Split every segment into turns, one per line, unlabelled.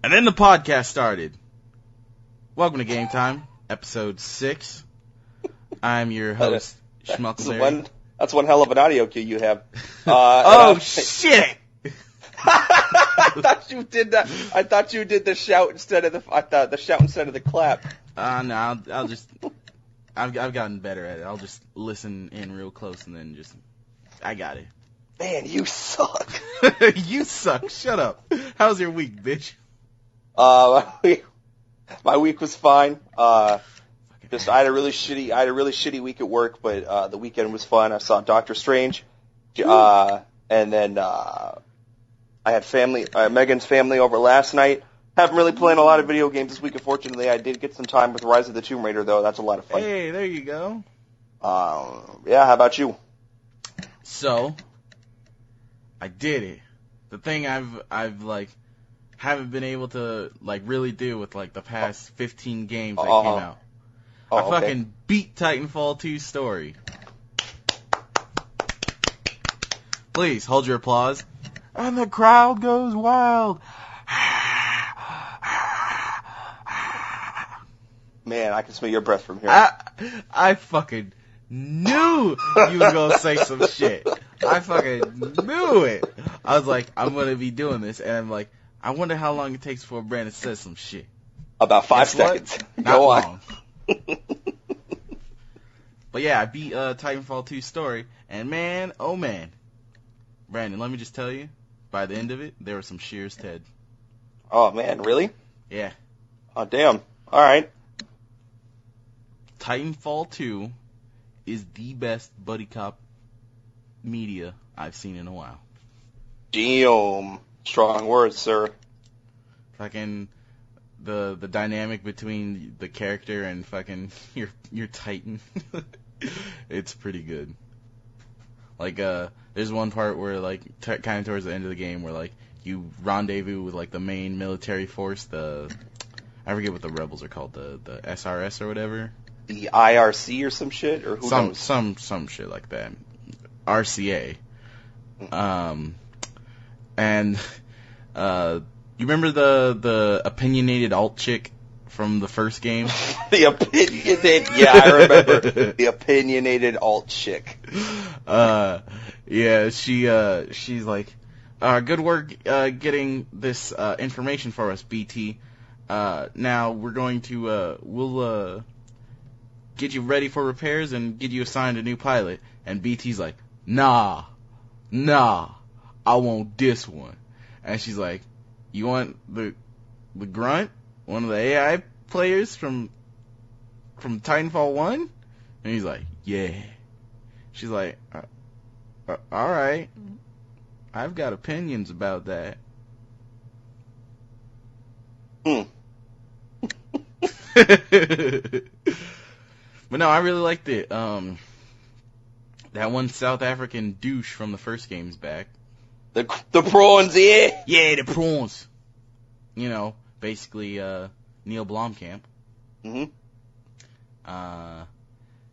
And then the podcast started. Welcome to Game Time, episode 6. I'm your host, Schmuckleberry.
That's one hell of an audio cue you have.
Shit!
I thought you did that. I thought you did the shout instead of the shout instead of the clap.
No, I'll just. I've gotten better at it. I'll just listen in real close and then just. I got it.
Man, you suck.
You suck. Shut up. How's your week, bitch?
My week was fine. I had a really shitty week at work, but the weekend was fun. I saw Doctor Strange, and then I had Megan's family over last night. Haven't really played a lot of video games this week, unfortunately. I did get some time with Rise of the Tomb Raider, though. That's a lot of fun.
Hey, there you go.
Yeah, how about you?
So, I did it. The thing I've haven't been able to really do with the past 15 games that came out. I fucking beat Titanfall 2's story. Please hold your applause. And the crowd goes wild.
Man, I can smell your breath from here.
I fucking knew you were gonna say some shit. I fucking knew it. I was like, I'm gonna be doing this, and I'm like, I wonder how long it takes before Brandon says some shit.
About 5 seconds.
Not long. But yeah, I beat Titanfall 2's story, and man, oh man. Brandon, let me just tell you, by the end of it, there was some shears, Ted.
Oh man, really?
Yeah.
Oh damn. Alright.
Titanfall 2 is the best buddy cop media I've seen in a while.
Damn. Strong words, sir.
Fucking the dynamic between the character and fucking your Titan. It's pretty good. There's one part where kind of towards the end of the game where you rendezvous with the main military force, I forget what the rebels are called, the SRS or whatever.
The IRC or some shit, or who knows?
Some shit like that. RCA. And you remember the opinionated alt chick from the first game?
Yeah, I remember the opinionated alt chick.
Yeah, she's like, good work getting this information for us, BT. Now we're going to we'll get you ready for repairs and get you assigned a new pilot. And BT's like, nah, I want this one. And she's like, you want the grunt, one of the AI players from Titanfall 1? And he's like, yeah. She's like, all right, I've got opinions about that. But no, I really liked it. That one South African douche from the first game's back.
The prawns, yeah?
Yeah, the prawns. You know, basically, Neil Blomkamp.
Mm-hmm.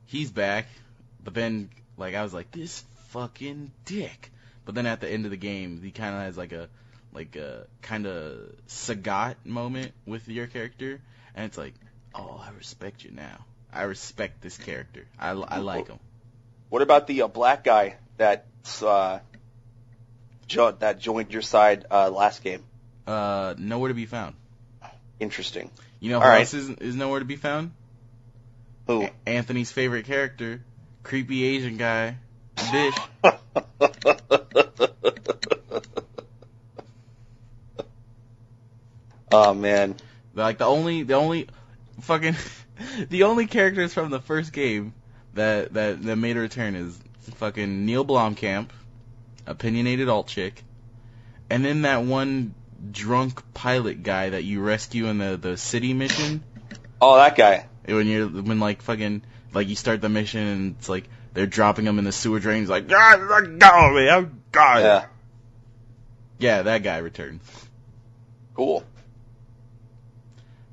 He's back, but then, I was like, this fucking dick. But then at the end of the game, he kind of has a kind of Sagat moment with your character, and it's like, oh, I respect you now. I respect this character. I like him.
What about the black guy that joined your side last game?
Nowhere to be found.
Interesting.
You know who else is nowhere to be found?
Who?
Anthony's favorite character, creepy Asian guy, Bish.
Oh man.
The only fucking the only characters from the first game that made a return is fucking Neil Blomkamp, opinionated alt chick, and then that one drunk pilot guy that you rescue in the city mission.
Oh, that guy.
When you start the mission and it's they're dropping him in the sewer drain. He's like, God, let go of me, I'm God.
Yeah.
Yeah, that guy returned.
Cool.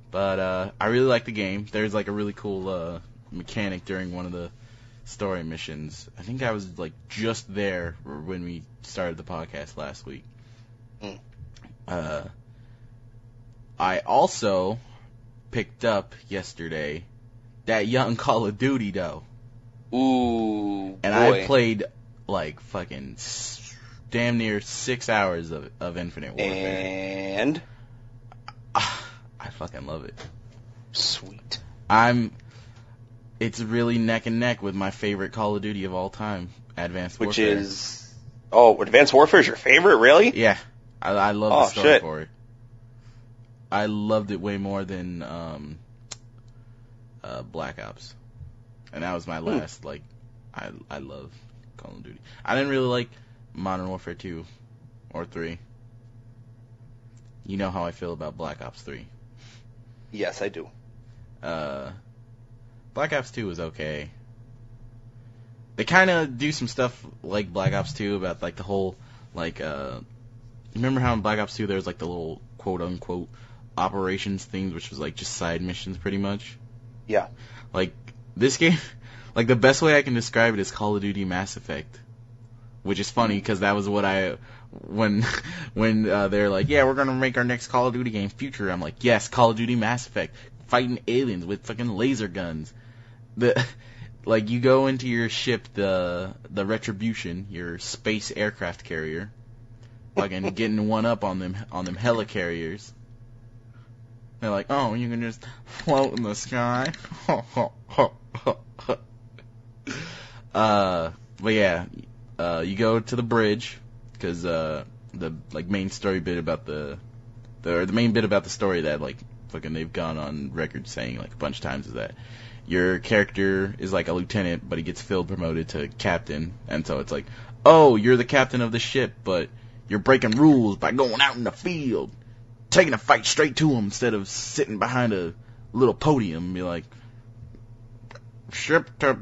But I really like the game. There's a really cool mechanic during one of the story missions. I think I was just there when we started the podcast last week. also picked up yesterday that young Call of Duty, though.
Ooh,
and
boy.
I played like fucking damn near 6 hours of Infinite Warfare.
And
I fucking love it.
Sweet.
It's really neck and neck with my favorite Call of Duty of all time, Advanced Warfare.
Which is, Advanced Warfare is your favorite, really?
Yeah, I love the story for it. I loved it way more than Black Ops, and that was my last. Like, I love Call of Duty. I didn't really like Modern Warfare 2 or 3. You know how I feel about Black Ops 3.
Yes, I do.
Black Ops 2 was okay. They kind of do some stuff like Black Ops 2 about like the whole like remember how in Black Ops 2 there was like the little quote unquote operations things, which was like just side missions pretty much.
Yeah.
Like this game, like the best way I can describe it is Call of Duty Mass Effect, which is funny because that was what when they're like, yeah, we're gonna make our next Call of Duty game Future. I'm like, yes, Call of Duty Mass Effect, fighting aliens with fucking laser guns. Like you go into your ship, the Retribution, your space aircraft carrier, fucking getting one up on them helicarriers. They're like, oh, you can just float in the sky. But yeah, you go to the bridge because the like main story bit about the main bit about the story that like fucking they've gone on record saying like a bunch of times is that your character is like a lieutenant, but he gets promoted to captain, and so it's like, oh, you're the captain of the ship, but you're breaking rules by going out in the field, taking a fight straight to him instead of sitting behind a little podium and be like, ship to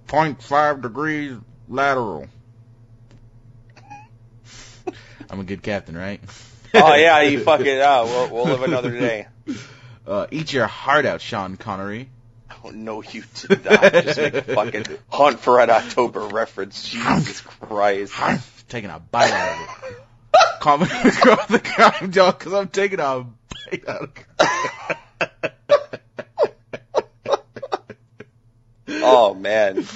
0.5 degrees lateral. I'm a good captain, right?
Oh yeah, you fucking, we'll live another day.
Eat your heart out, Sean Connery.
Oh, no, you did not just make a fucking Hunt for Red October reference. Jesus Christ.
Taking a bite out of it. Comment across the crime, dog, because I'm taking a bite out of it.
Oh, man.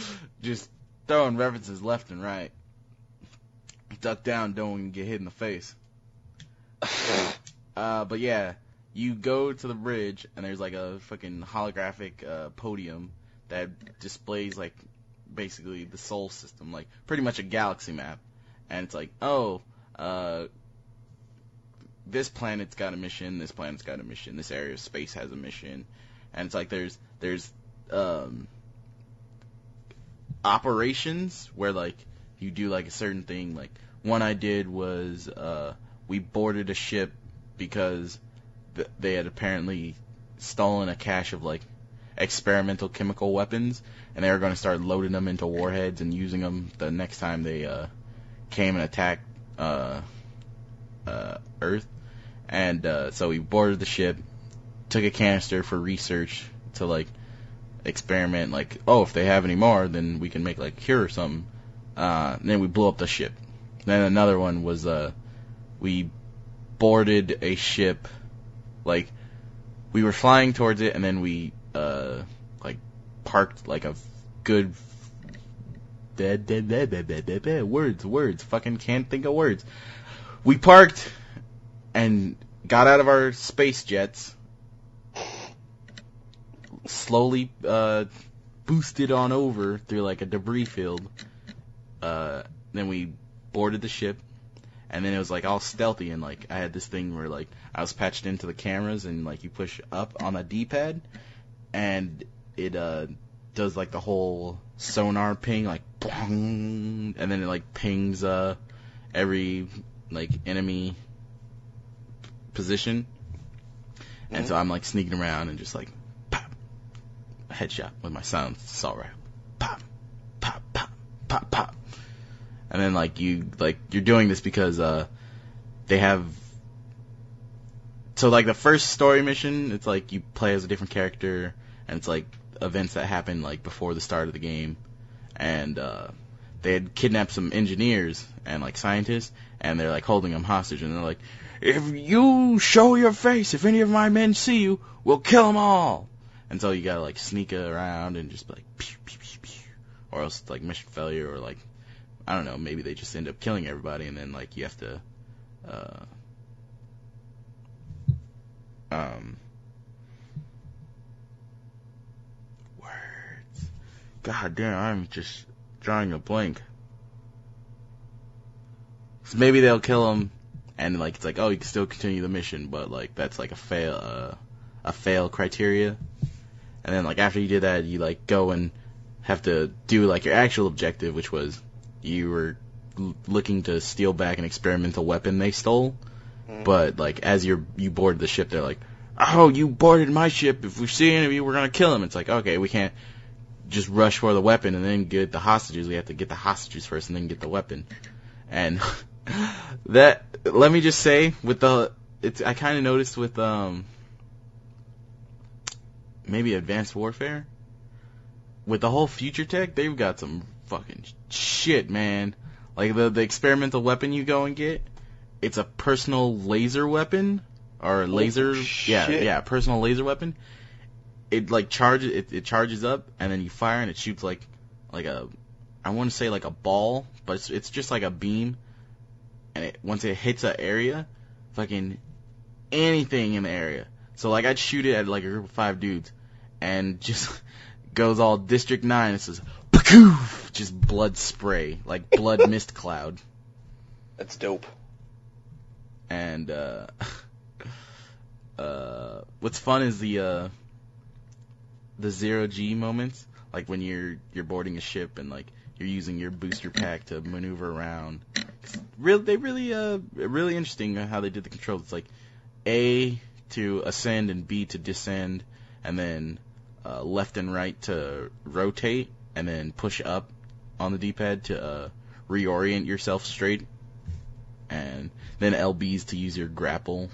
Just throwing references left and right. Duck down, don't even get hit in the face. But yeah, you go to the bridge, and there's like a fucking holographic podium that displays like basically the Sol system, like pretty much a galaxy map. And it's like, oh, this planet's got a mission, this planet's got a mission, this area of space has a mission. And it's like there's operations where like you do like a certain thing. Like one I did was we boarded a ship because they had apparently stolen a cache of like experimental chemical weapons, and they were going to start loading them into warheads and using them the next time they came and attacked Earth. And so we boarded the ship, took a canister for research to like experiment, like, oh, if they have any more, then we can make like cure or something. And then we blew up the ship. Then another one was we boarded a ship, like we were flying towards it, and then we like parked like a good words fucking can't think of words. We parked and got out of our space jets, slowly boosted on over through like a debris field. Then we boarded the ship, and then it was like all stealthy, and like I had this thing where like I was patched into the cameras, and like you push up on a D-pad, and it does like the whole sonar ping, like bong, and then it like pings every like enemy position. And so I'm like sneaking around and just like pop, a headshot with my sound assault rifle, pop, pop, pop, pop, pop. And then like you're doing this because they have, so like the first story mission, it's like you play as a different character, and it's like events that happen like before the start of the game. And they had kidnapped some engineers and like scientists, and they're like holding them hostage, and they're like, if you show your face, if any of my men see you, we'll kill them all. And so you gotta like sneak around and just be like pew pew pew pew, or else like mission failure, or like I don't know, maybe they just end up killing everybody, and then like you have to words. God damn, I'm just drawing a blank. So maybe they'll kill him, and like it's like, oh, you can still continue the mission, but like that's like a fail criteria. And then like after you did that, you like go and have to do like your actual objective, which was you were looking to steal back an experimental weapon they stole. But like as you board the ship, they're like, oh, you boarded my ship. If we see any of you, we're gonna kill him. It's like, okay, we can't just rush for the weapon and then get the hostages. We have to get the hostages first and then get the weapon. And that, let me just say, I kind of noticed with maybe Advanced Warfare, with the whole future tech, they've got some fucking shit, man. Like the experimental weapon you go and get, it's a personal laser weapon, or laser, personal laser weapon. It like it charges up, and then you fire, and it shoots like a, I want to say like a ball, but it's just like a beam, and once it hits an area, fucking anything in the area. So like I'd shoot it at like a group of 5 dudes, and just goes all District 9. It says, "Pacoof!" Just blood spray, like blood mist cloud.
That's dope.
And what's fun is the 0G moments, like when you're boarding a ship and like you're using your booster pack to maneuver around. Really interesting how they did the controls. It's like A to ascend and B to descend, and then left and right to rotate, and then push up on the D-pad to reorient yourself straight, and then LBs to use your grapple.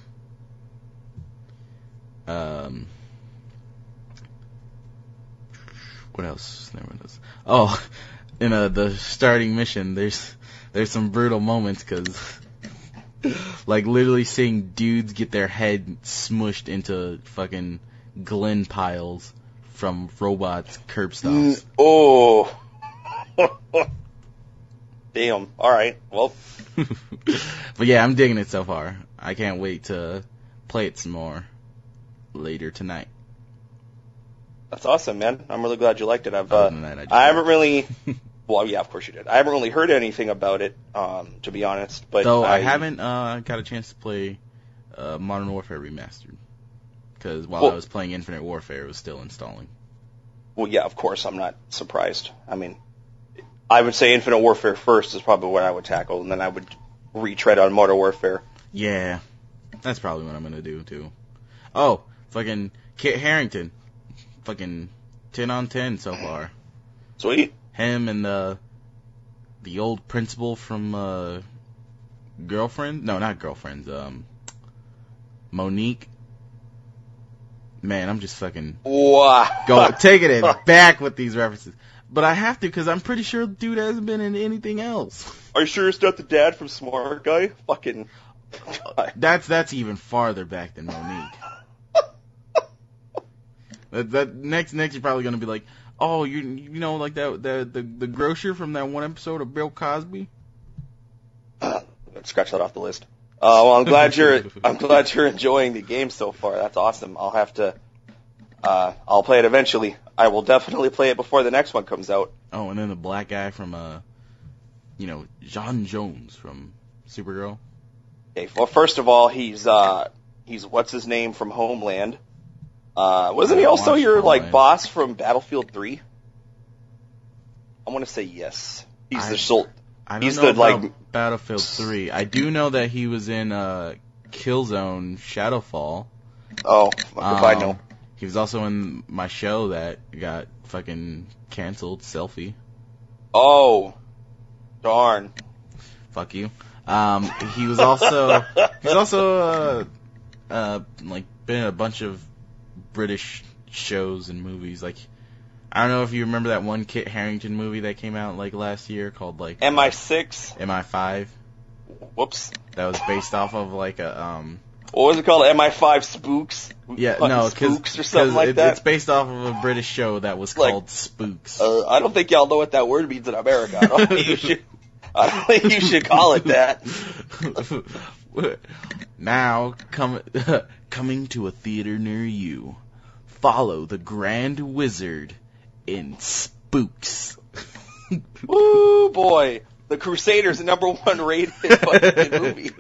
What else? Oh, in the starting mission, there's some brutal moments, because like literally seeing dudes get their head smushed into fucking Glen piles from robots curb stops.
Oh. Damn. All right. Well.
But yeah, I'm digging it so far. I can't wait to play it some more later tonight.
That's awesome, man. I'm really glad you liked it. I haven't really. Well, yeah, of course you did. I haven't really heard anything about it, to be honest. But
though I haven't got a chance to play Modern Warfare Remastered, because while I was playing Infinite Warfare, it was still installing.
Well, yeah, of course, I'm not surprised. I mean, I would say Infinite Warfare first is probably what I would tackle, and then I would retread on Modern Warfare.
Yeah, that's probably what I'm gonna do too. Oh, fucking Kit Harington, fucking 10 on 10 so far.
Sweet.
Him and the old principal from Girlfriend? No, not Girlfriends. Monique. Man, I'm just fucking taking it back with these references. But I have to, because I'm pretty sure the dude hasn't been in anything else.
Are you sure it's not the dad from Smart Guy? Fucking.
That's even farther back than Monique. that next you're probably gonna be like, oh, you know, like the grocer from that one episode of Bill Cosby.
Scratch that off the list. Well, I'm glad you're enjoying the game so far. That's awesome. I'll have to. I'll play it eventually. I will definitely play it before the next one comes out.
Oh, and then the black guy from John Jones from Supergirl.
Okay. Well, first of all, he's what's his name from Homeland. Wasn't he also your boss from Battlefield 3? I want to say yes. He's the Sult.
I don't know about Battlefield 3. I do know that he was in Killzone Shadowfall.
Oh, if I know.
He was also in my show that got fucking canceled, Selfie.
Oh, darn.
Fuck you. He was also like been in a bunch of British shows and movies. Like I don't know if you remember that one Kit Harington movie that came out like last year called like
MI6.
MI5.
Whoops.
That was based off of like a
What was it called? MI5 Spooks?
Yeah, no,
Spooks or something like that.
It's based off of a British show that was called Spooks.
I don't think y'all know what that word means in America. I don't think you should call it that.
Now coming to a theater near you. Follow the Grand Wizard in Spooks.
Woo, boy. The Crusaders, the #1 rated fucking movie.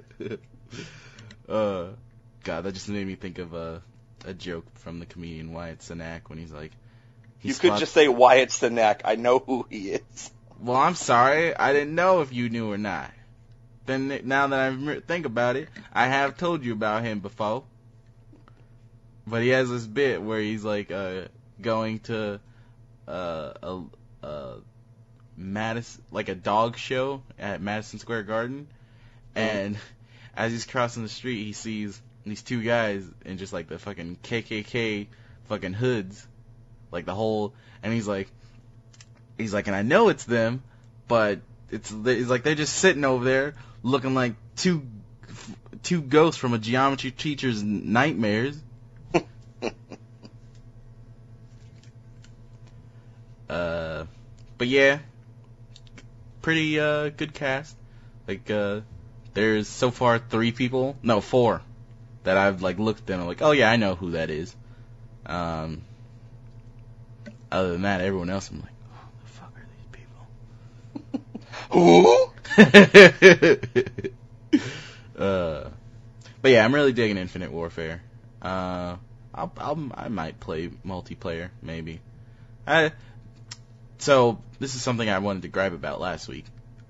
God, that just made me think of a joke from the comedian Wyatt Cenac when he's like...
You could just say Wyatt Cenac. I know who he is.
Well, I'm sorry. I didn't know if you knew or not. Then, now that I think about it, I have told you about him before. But he has this bit where he's like going to Madison, like a dog show at Madison Square Garden, and as he's crossing the street, he sees these two guys in just like the fucking KKK fucking hoods, like the whole, and he's like, and I know it's them, but it's like they're just sitting over there looking like two ghosts from a geometry teacher's nightmares. But yeah, pretty good cast. Like there's so far 4 that I've like looked at and I'm like, oh yeah, I know who that is. Other than that, everyone else I'm like, who the fuck are these people? Who? But yeah, I'm really digging Infinite Warfare. I might play multiplayer maybe. So this is something I wanted to gripe about last week.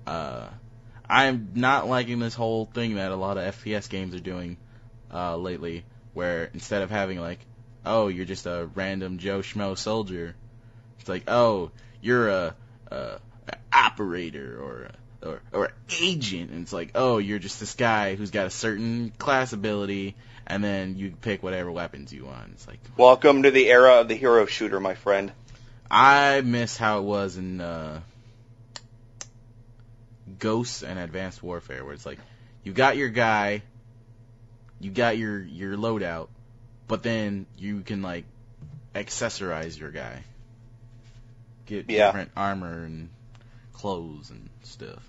I'm not liking this whole thing that a lot of FPS games are doing lately, where instead of having like, oh, you're just a random Joe Schmo soldier, it's like, oh, you're a operator or agent, and it's like, oh, you're just this guy who's got a certain class ability, and then you pick whatever weapons you want. It's like,
welcome to the era of the hero shooter, my friend.
I miss how it was in Ghosts and Advanced Warfare, where it's like, you got your guy, you got your loadout, but then you can like accessorize your guy, get different armor and clothes and stuff.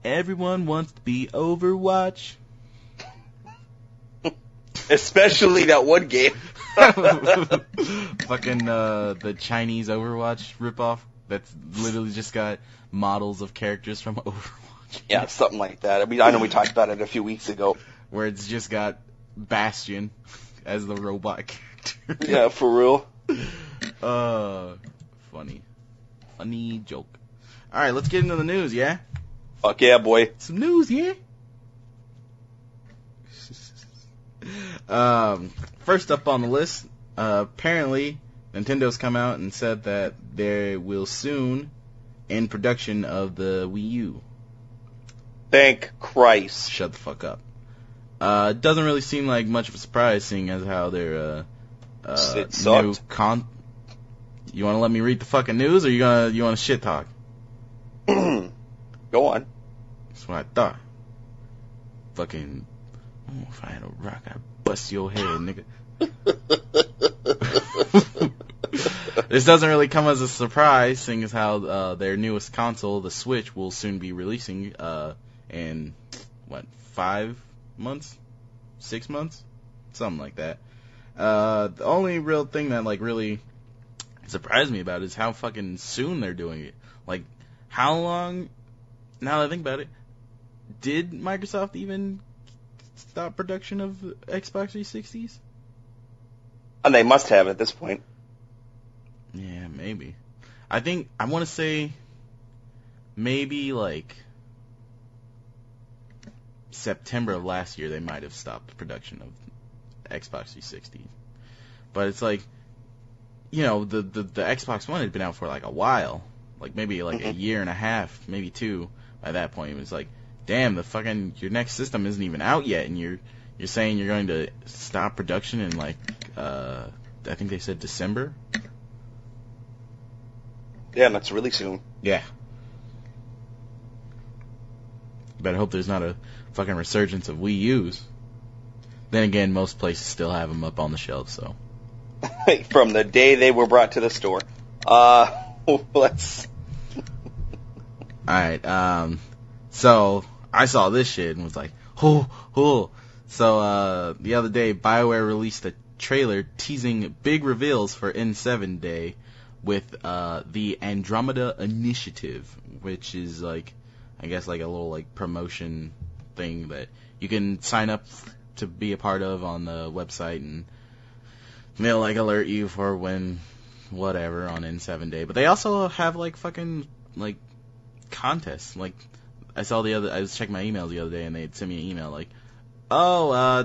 Everyone wants to be Overwatch.
Especially that one game.
Fucking the Chinese Overwatch ripoff that's literally just got models of characters from Overwatch.
Yeah, something like that. I mean, I know we talked about it a few weeks ago.
Where it's just got Bastion as the robot character.
Yeah, for real.
Funny joke. Alright, let's get into the news, yeah?
Fuck yeah, boy.
Some news, yeah? First up on the list, apparently Nintendo's come out and said that they will soon end production of the Wii U.
Thank Christ.
Shut the fuck up. It doesn't really seem like much of a surprise, seeing as how their
it sucked.
You want to let me read the fucking news, or you want to shit talk?
Go on.
That's what I thought. Fucking, if I had a rock, I'd bust your head, nigga. This doesn't really come as a surprise, seeing as how their newest console, the Switch, will soon be releasing in 5 months, 6 months, something like that. The only real thing that like really surprised me about it is how fucking soon they're doing it. Like, how long? Now that I think about it, did Microsoft even stop production of Xbox 360s?
And they must have at this point.
Yeah, maybe. I want to say maybe like September of last year they might have stopped production of Xbox 360. But it's like, you know, the Xbox One had been out for like a while, like maybe like a year and a half, maybe 2. By that point, it was like, damn, your next system isn't even out yet, and you're saying you're going to stop production in like I think they said December.
Yeah, and that's really soon.
Yeah. Better hope there's not a fucking resurgence of Wii U's. Then again, most places still have them up on the shelves, so.
From the day they were brought to the store. Let's.
Alright, so I saw this shit and was like, oh. So, the other day, BioWare released a trailer teasing big reveals for N7 Day with, the Andromeda Initiative, which is like, I guess like a little like promotion thing that you can sign up to be a part of on the website, and they'll like alert you for when whatever on N7 Day. But they also have like fucking like contests. Like I was checking my emails the other day and they had sent me an email like,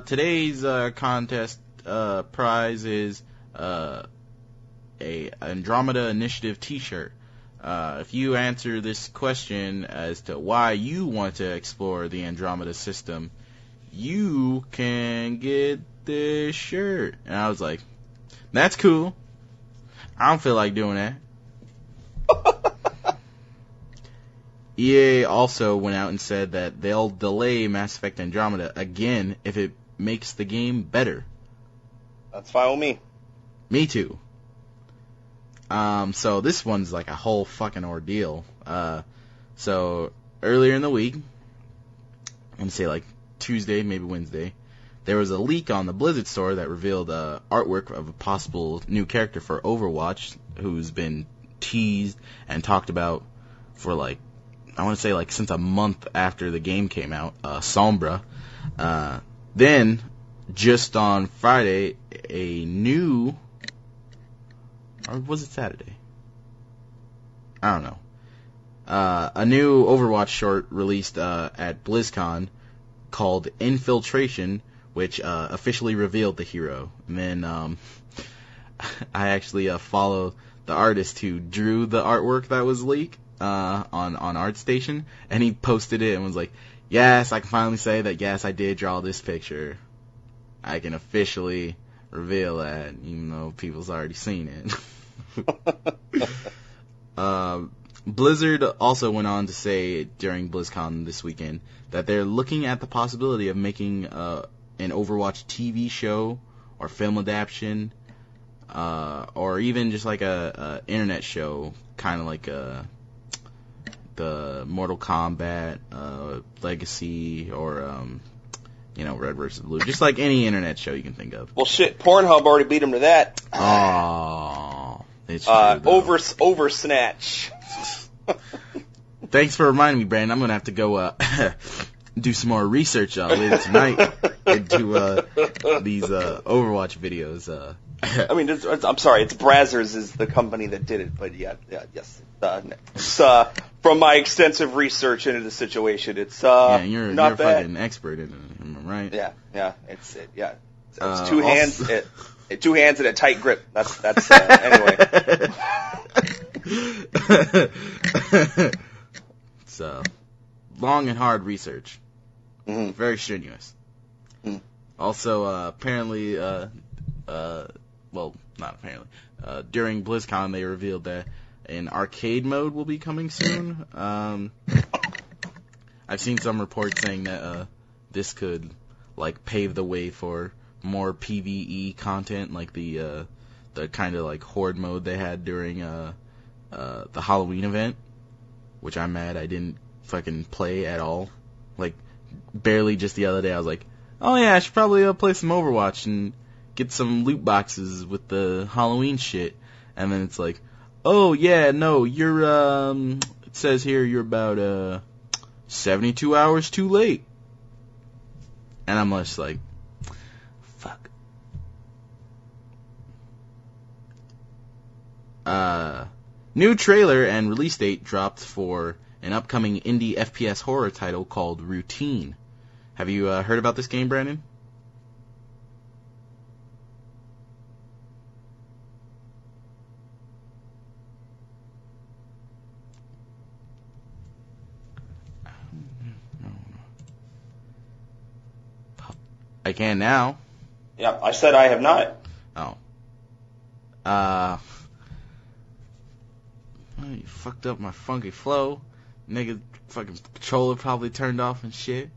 today's contest prize is a Andromeda Initiative T-shirt. If you answer this question as to why you want to explore the Andromeda system, you can get this shirt. And I was like, that's cool. I don't feel like doing that. EA also went out and said that they'll delay Mass Effect Andromeda again if it makes the game better.
That's fine with me.
Me too. So this one's like a whole fucking ordeal. So earlier in the week, I'm gonna say like Tuesday, maybe Wednesday, there was a leak on the Blizzard store that revealed artwork of a possible new character for Overwatch who's been teased and talked about for like, I want to say like since a month after the game came out, Sombra. Then, just on Friday, or was it Saturday? I don't know. A new Overwatch short released at BlizzCon called Infiltration, which officially revealed the hero. And then I actually follow the artist who drew the artwork that was leaked on ArtStation, and he posted it and was like, yes, I can finally say that, yes, I did draw this picture. I can officially reveal that, even though people's already seen it. Blizzard also went on to say during BlizzCon this weekend that they're looking at the possibility of making an Overwatch TV show or film adaptation, or even just like a internet show, kind of like the Mortal Kombat Legacy, or Red vs. Blue, just like any internet show you can think of.
Well, shit, Pornhub already beat him to that.
Oh, it's true,
Oversnatch.
Thanks for reminding me, Brandon. I'm gonna have to go do some more research later tonight into these Overwatch videos.
I mean, I'm sorry, it's Brazzers is the company that did it, but yes. From my extensive research into the situation, it's
you're
not
a
bad.
fucking expert in it, am I right?
Yeah, it's two hands, two hands and a tight grip. That's anyway.
So, long and hard research.
Mm-hmm.
Very strenuous.
Mm-hmm.
Also, apparently, well, not apparently, during BlizzCon they revealed that an arcade mode will be coming soon. I've seen some reports saying that this could like pave the way for more PvE content, like the kind of like horde mode they had during the Halloween event, which I'm mad I didn't fucking play at all. Like barely. Just the other day I was like, oh yeah, I should probably play some Overwatch and get some loot boxes with the Halloween shit. And then it's like, oh yeah, no, you're it says here you're about 72 hours too late. And I'm just like, fuck. New trailer and release date dropped for an upcoming indie FPS horror title called Routine. Have you heard about this game, Brandon? I can now.
Yeah, I said I have not.
Oh. You fucked up my funky flow. Nigga, fucking controller probably turned off and shit.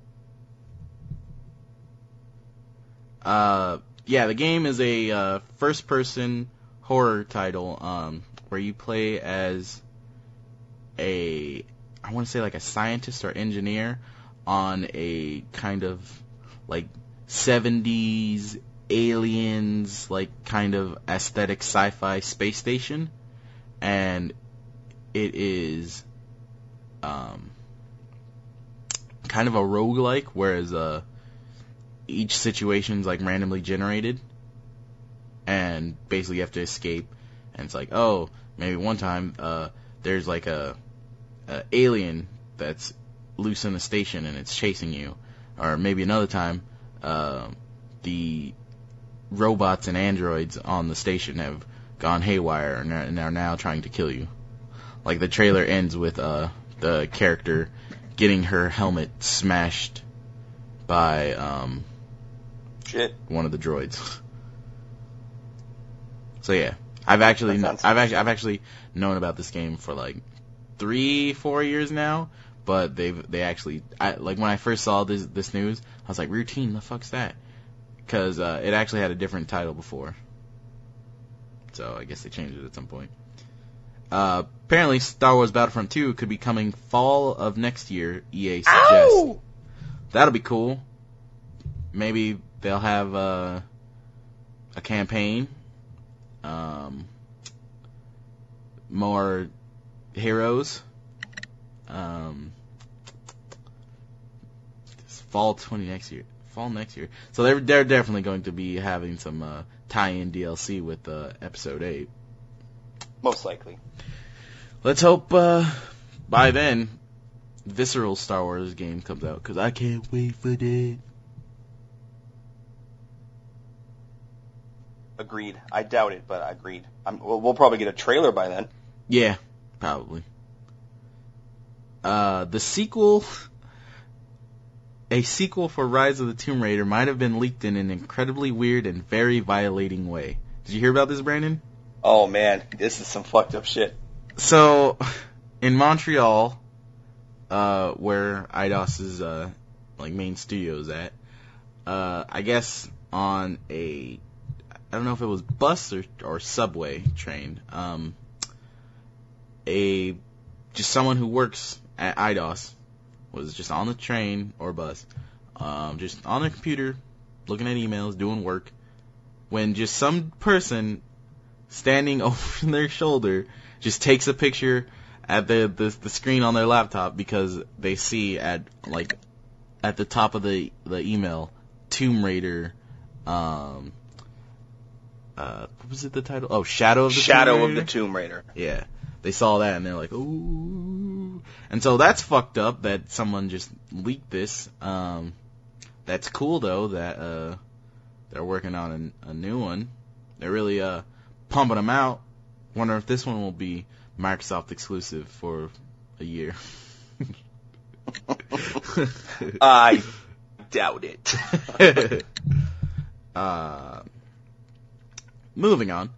Yeah, the game is a first-person horror title where you play as I want to say like a scientist or engineer on a kind of like 70s aliens like kind of aesthetic sci-fi space station, and it is kind of a roguelike, whereas each situation's like randomly generated, and basically you have to escape. And it's like, oh, maybe one time there's like a alien that's loose in the station and it's chasing you, or maybe another time the robots and androids on the station have gone haywire and are now trying to kill you. Like the trailer ends with the character getting her helmet smashed by one of the droids. So yeah, I've actually known about this game for like 3-4 years now, but they actually like when I first saw this news, I was like, routine, the fuck's that? Because it actually had a different title before, so I guess they changed it at some point. Apparently, Star Wars Battlefront 2 could be coming fall of next year, EA suggests. Ow! That'll be cool. Maybe they'll have a campaign, more heroes. Fall next year. So they're definitely going to be having some tie-in DLC with Episode 8.
Most likely.
Let's hope by then visceral Star Wars game comes out, because I can't wait for that.
Agreed. I doubt it, but agreed. We'll probably get a trailer by then.
Yeah, probably. The sequel... A sequel for Rise of the Tomb Raider might have been leaked in an incredibly weird and very violating way. Did you hear about this, Brandon?
Oh, man. This is some fucked up shit.
So, in Montreal, where Eidos's like main studio is at, I guess on I don't know if it was bus or subway train, just someone who works at Eidos was just on the train or bus, just on their computer, looking at emails, doing work, when just some person standing over their shoulder just takes a picture at the screen on their laptop, because they see at the top of the email, Tomb Raider, what was it, the title? Oh, Shadow of the
Tomb Raider.
Yeah. They saw that and they're like, ooh. And so that's fucked up that someone just leaked this. That's cool though that they're working on a new one. They're really pumping them out. Wonder if this one will be Microsoft exclusive for a year.
I doubt it.
Moving on.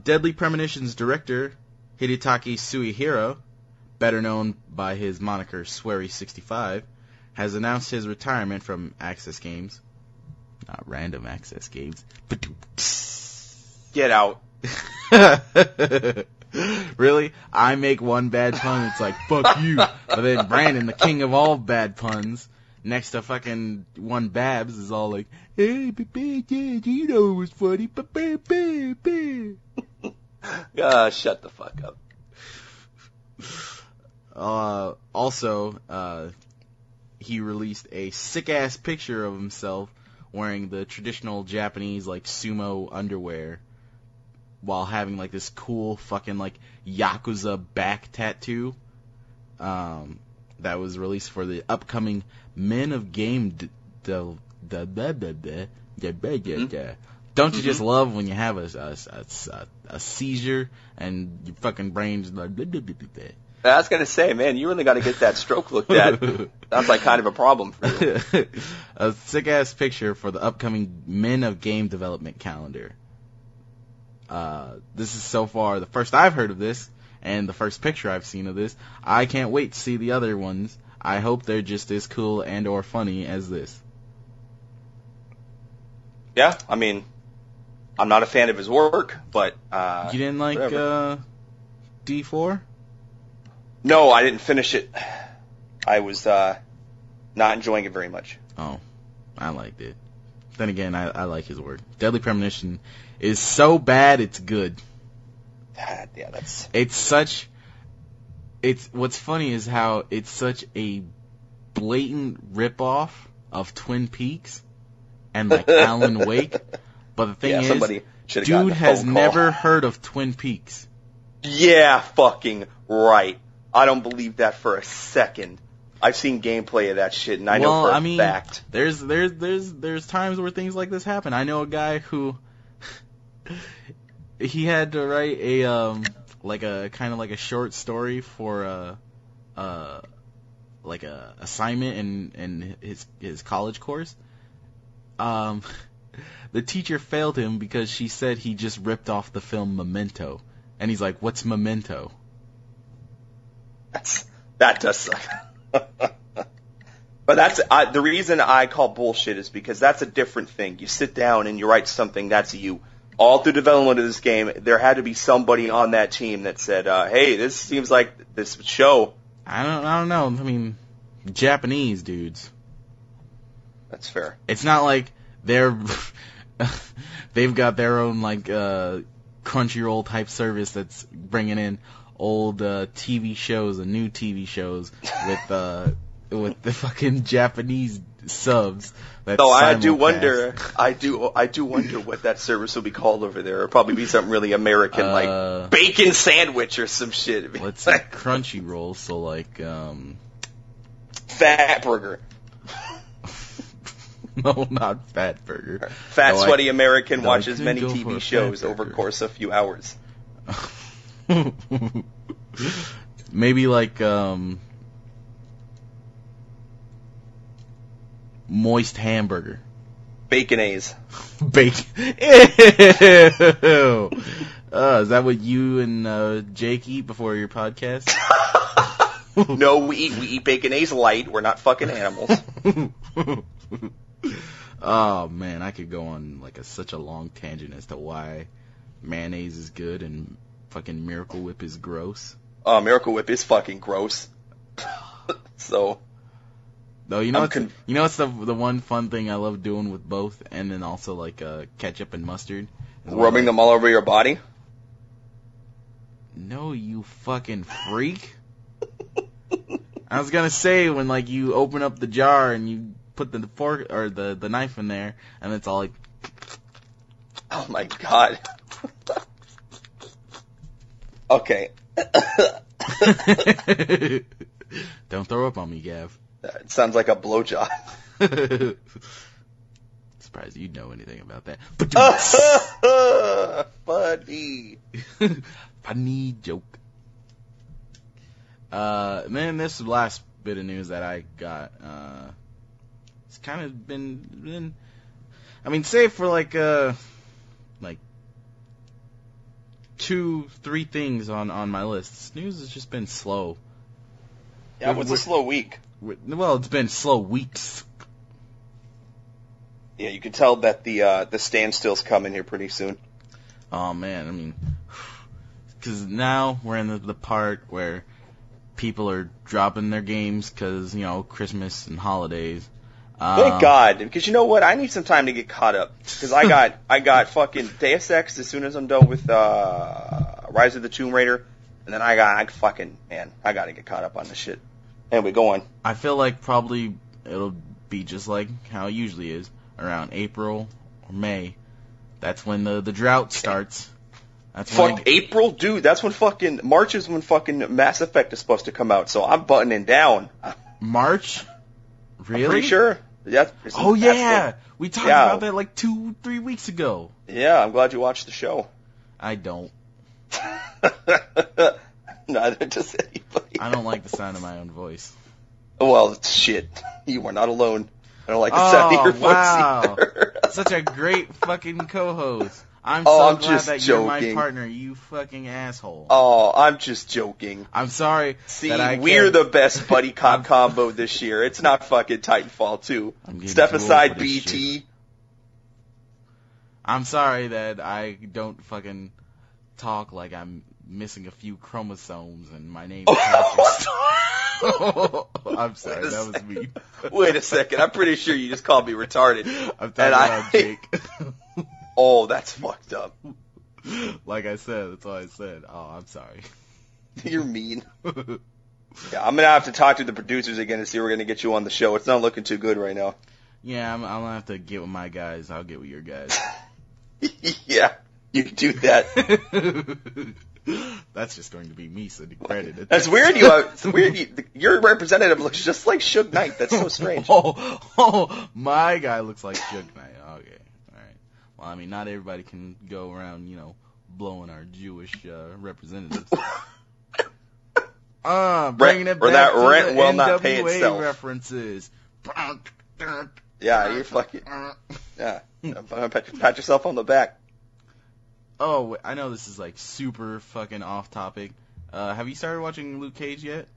Deadly Premonitions director Hidetaki Suihiro, better known by his moniker Swery65, has announced his retirement from Access Games. Not random Access Games.
Get out.
Really? I make one bad pun, it's like, fuck you. But then Brandon, the king of all bad puns, next to fucking one Babs, is all like, hey, you know it was funny.
Shut the fuck up.
Also, he released a sick-ass picture of himself wearing the traditional Japanese, like, sumo underwear while having, like, this cool fucking, like, Yakuza back tattoo that was released for the upcoming Men of Game Don't you just love when you have a seizure and your fucking brain's like...
I was gonna say, man, you really got to get that stroke looked at. Sounds like kind of a problem for you.
A sick ass picture for the upcoming Men of Game Development calendar. This is so far the first I've heard of this, and the first picture I've seen of this. I can't wait to see the other ones. I hope they're just as cool and or funny as this.
Yeah, I mean, I'm not a fan of his work, but
you didn't like D4?
No, I didn't finish it. I was not enjoying it very much.
Oh, I liked it. Then again, I like his work. Deadly Premonition is so bad it's good.
Yeah,
what's funny is how it's such a blatant ripoff of Twin Peaks and like Alan Wake. But the thing is, dude has never heard of Twin Peaks.
Yeah, fucking right. I don't believe that for a second. I've seen gameplay of that shit, and I know for a fact.
There's times where things like this happen. I know a guy who he had to write a like a kind of like a short story for like a assignment in his college course. The teacher failed him because she said he just ripped off the film Memento, and he's like, "What's Memento?"
That does suck. But that's the reason I call bullshit is because that's a different thing. You sit down and you write something, that's you. All through development of this game, there had to be somebody on that team that said, hey, this seems like this show.
I don't know. I mean, Japanese dudes.
That's fair.
It's not like they've got their own like Crunchyroll type service that's bringing in old TV shows and new TV shows with the fucking Japanese subs.
So I do wonder what that service will be called over there. It'll probably be something really American, like bacon sandwich or some shit.
Let's see, Crunchyroll. So like
Fat Burger.
No, not Fat Burger.
Fat sweaty American watches many TV shows over the course of a few hours.
Maybe like moist hamburger.
Baconaise.
Bacon. Ew. Is that what you and Jake eat before your podcast?
No, we eat Baconaise light. We're not fucking animals.
Oh man, I could go on like such a long tangent as to why mayonnaise is good and fucking Miracle Whip is gross.
Oh, Miracle Whip is fucking gross. So,
though you know it's the one fun thing I love doing with both, and then also like ketchup and mustard.
Rubbing them all over your body?
No, you fucking freak. I was gonna say when like you open up the jar and you put the fork or the knife in there, and it's all like.
Oh my god. Okay.
Don't throw up on me, Gav.
It sounds like a blowjob.
Surprised you know anything about that.
Funny.
Funny joke. Man, this last bit of news that I got, it's kind of been, I mean, save for like 2-3 things on my list. This news has just been slow.
Yeah, what's a slow week?
Well, it's been slow weeks.
Yeah, you can tell that the standstill's coming here pretty soon.
Oh man, I mean, because now we're in the part where people are dropping their games because Christmas and holidays.
Thank God, because you know what? I need some time to get caught up. Because I got fucking Deus Ex as soon as I'm done with Rise of the Tomb Raider, and then I gotta get caught up on this shit. Anyway, go on.
I feel like probably it'll be just like how it usually is, around April or May. That's when the drought starts.
April? Dude, that's when fucking March is when fucking Mass Effect is supposed to come out, so I'm buttoning down.
March? Really?
I'm pretty sure. Yeah.
Oh yeah, we talked about that like 2-3 weeks ago.
Yeah, I'm glad you watched the show.
I don't.
Neither does anybody.
I don't like the sound of my own voice.
Well, shit. You are not alone. I don't like the sound of your voice either.
Such a great fucking co-host. I'm
I'm
glad
just
that
joking.
you're my partner, you fucking asshole.
Oh, I'm just joking.
I'm sorry.
See,
that
we're the best buddy cop combo this year. It's not fucking Titanfall 2. Step aside, BT.
Shit. I'm sorry that I don't fucking talk like I'm missing a few chromosomes and my name is Patrick. I'm sorry, that was me.
Wait a second, I'm pretty sure you just called me retarded.
I'm talking about Jake.
Oh, that's fucked up.
Like I said, that's all I said. Oh, I'm sorry.
You're mean. Yeah, I'm gonna have to talk to the producers again to see if we're gonna get you on the show. It's not looking too good right now.
Yeah, I'm gonna have to get with my guys. I'll get with your guys.
Yeah, you can do that.
That's just going to be me sending credit.
That's weird. It's weird. Your representative looks just like Suge Knight. That's so strange.
Oh, my guy looks like Suge Knight. Okay, all right. Well, I mean, not everybody can go around, blowing our Jewish representatives. Bringing it back
that
to
rent
the
will
NWA
not pay itself.
References.
Yeah, you're fucking. Yeah, pat yourself on the back.
Oh, I know this is like super fucking off topic. Have you started watching Luke Cage yet?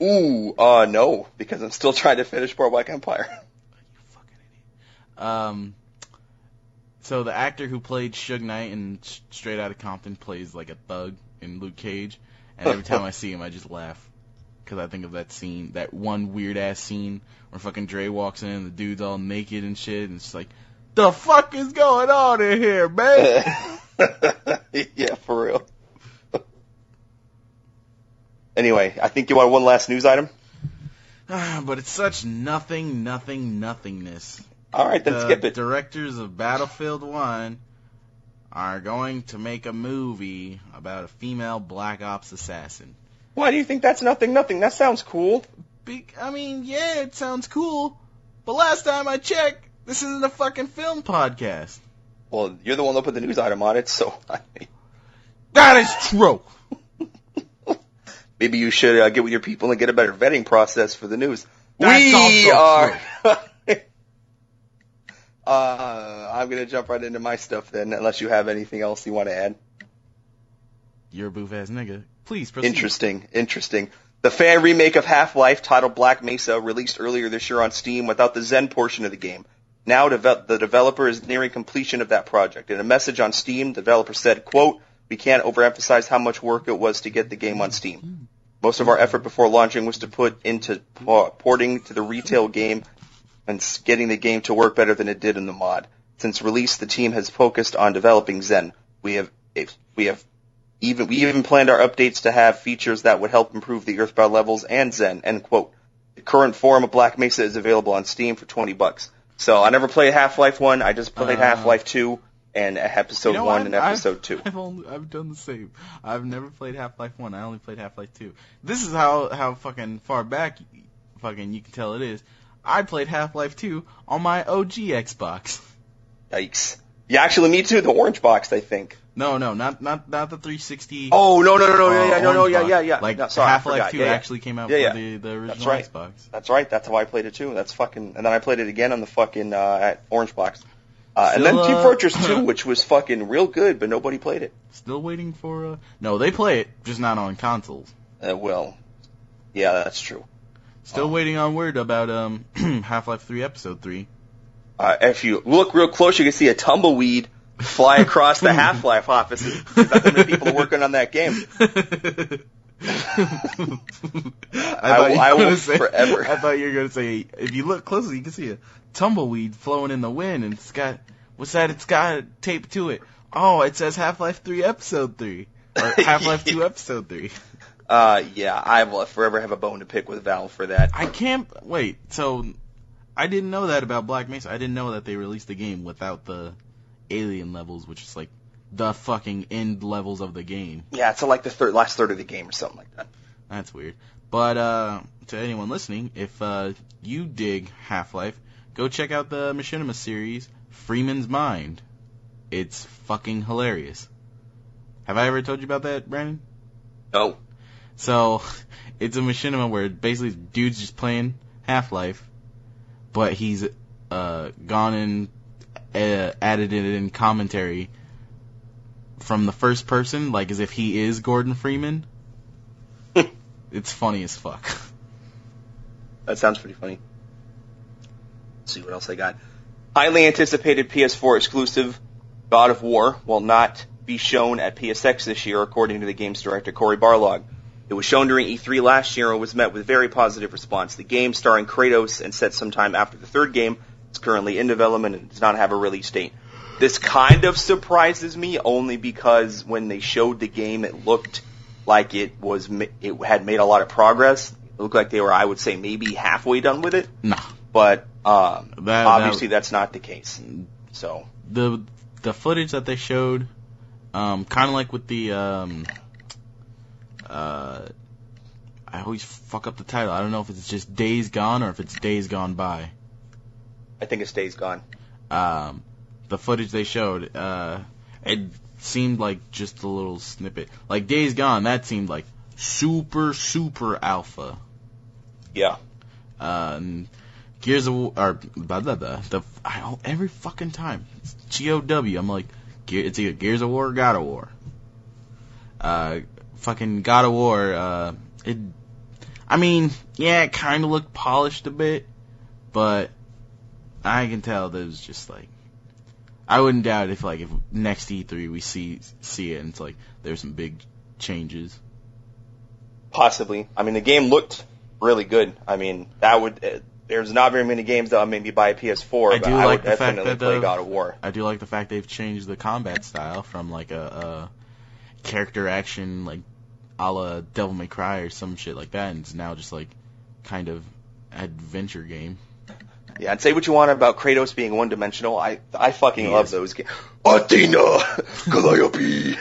Ooh, no, because I'm still trying to finish Boardwalk Empire.
You fucking idiot. So the actor who played Suge Knight in Straight Outta Compton plays like a thug in Luke Cage, and every time I see him, I just laugh. Because I think of that scene, that one weird-ass scene where fucking Dre walks in and the dude's all naked and shit, and it's like, the fuck is going on in here, man?
Yeah, for real. Anyway, I think you want one last news item?
But it's such nothingness.
All right, then skip it.
The directors of Battlefield 1 are going to make a movie about a female Black Ops assassin.
Why do you think that's nothing? That sounds cool.
Yeah, it sounds cool. But last time I checked, this isn't a fucking film podcast.
Well, you're the one that put the news item on it, so...
That is true!
Maybe you should get with your people and get a better vetting process for the news.
That's also true.
I'm going to jump right into my stuff then, unless you have anything else you want to add.
You're a boof-ass nigga. Please proceed.
Interesting. The fan remake of Half-Life, titled Black Mesa, released earlier this year on Steam without the Zen portion of the game. Now the developer is nearing completion of that project. In a message on Steam, the developer said, quote, "We can't overemphasize how much work it was to get the game on Steam. Most of our effort before launching was to put into porting to the retail game and getting the game to work better than it did in the mod. Since release, the team has focused on developing Zen. We even planned our updates to have features that would help improve the Earthbound levels and Zen," end quote. The current form of Black Mesa is available on Steam for $20. So I never played Half-Life 1, I just played Half-Life 2 and Episode 1 and Episode 2.
I've done the same. I've never played Half-Life 1, I only played Half-Life 2. This is how fucking far back fucking you can tell it is. I played Half-Life 2 on my OG Xbox.
Yikes. Yeah, actually, me too, the orange box, I think.
No, not the 360.
Oh, no, yeah.
Like,
no, sorry,
Half-Life 2 actually came out for the original Xbox.
That's right, that's how I played it too. That's fucking, and then I played it again on the fucking, orange box. And then Team Fortress 2, which was fucking real good, but nobody played it.
Still waiting for, no, they play it, just not on consoles.
Well, yeah, that's true.
Still waiting on word about, Half-Life 3 Episode 3.
If you look real close, you can see a tumbleweed fly across the Half-Life offices. That's how many people are working on that game. I will forever.
I thought you were going to say, if you look closely, you can see a tumbleweed flowing in the wind, and it's got, what's that? It's got taped to it. Oh, it says Half-Life 3 Episode 3. Or Half-Life 2 Episode 3.
Yeah, I will forever have a bone to pick with Valve for that.
I can't, wait, so, I didn't know that about Black Mesa. I didn't know that they released the game without the alien levels, which is like the fucking end levels of the game.
Yeah, it's like the last third of the game or something like that.
That's weird. But to anyone listening, if you dig Half-Life, go check out the Machinima series, Freeman's Mind. It's fucking hilarious. Have I ever told you about that, Brandon?
No.
So, it's a machinima where basically dude's just playing Half-Life, but he's gone and added it in commentary from the first person, like as if he is Gordon Freeman. It's funny as fuck.
That sounds pretty funny. Let's see what else I got. Highly anticipated PS4 exclusive God of War will not be shown at PSX this year, according to the game's director Cory Barlog. It was shown during E3 last year and was met with very positive response. The game, starring Kratos and set sometime after the third game, is currently in development and does not have a release date. This kind of surprises me only because when they showed the game, it looked like it had made a lot of progress. It looked like they were, I would say, maybe halfway done with it.
No.
But obviously that's not the case. So
the footage that they showed, kind of like with the I always fuck up the title. I don't know if it's just Days Gone or if it's Days Gone By.
I think it's Days Gone.
The footage they showed, it seemed like just a little snippet. Like Days Gone, that seemed like super alpha.
Yeah.
Gears of War, or every fucking time it's GOW. I'm like, it's either Gears of War or God of War. Fucking God of War. It kind of looked polished a bit, but I can tell that it was just like, I wouldn't doubt if next E3 we see it and it's like there's some big changes.
Possibly. I mean, the game looked really good. I mean, there's not very many games that I'll maybe buy a PS4, but I would definitely play God of War.
I do like the fact they've changed the combat style from like a character action like a la Devil May Cry or some shit like that, and it's now just like kind of adventure game.
Yeah, and say what you want about Kratos being one-dimensional. I fucking love those games. Athena, Calliope,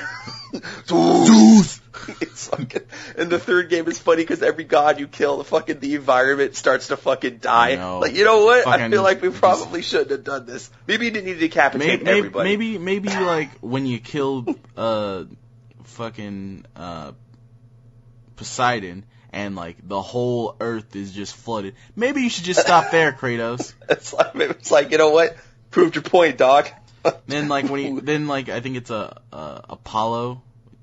Zeus. It's fucking, and the third game is funny because every god you kill, the environment starts to fucking die. Like, you know what? I feel like we probably shouldn't have done this. Maybe you didn't need to decapitate everybody.
Maybe like when you killed Poseidon and like the whole earth is just flooded. Maybe you should just stop there, Kratos.
It's like, you know what? Proved your point, dog.
Then I think it's Apollo.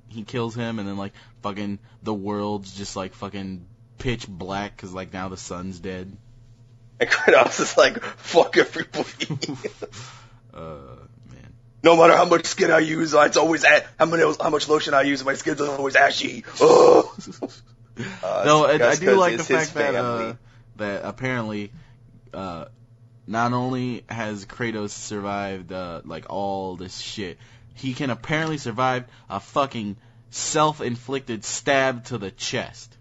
He kills him, and then like fucking the world's just like fucking pitch black because like now the sun's dead.
And Kratos is like, fuck everybody.
Man.
No matter how much skin I use, it's always how much lotion I use, my skin's always ashy.
I do like the fact that apparently not only has Kratos survived like all this shit, he can apparently survive a fucking self-inflicted stab to the chest.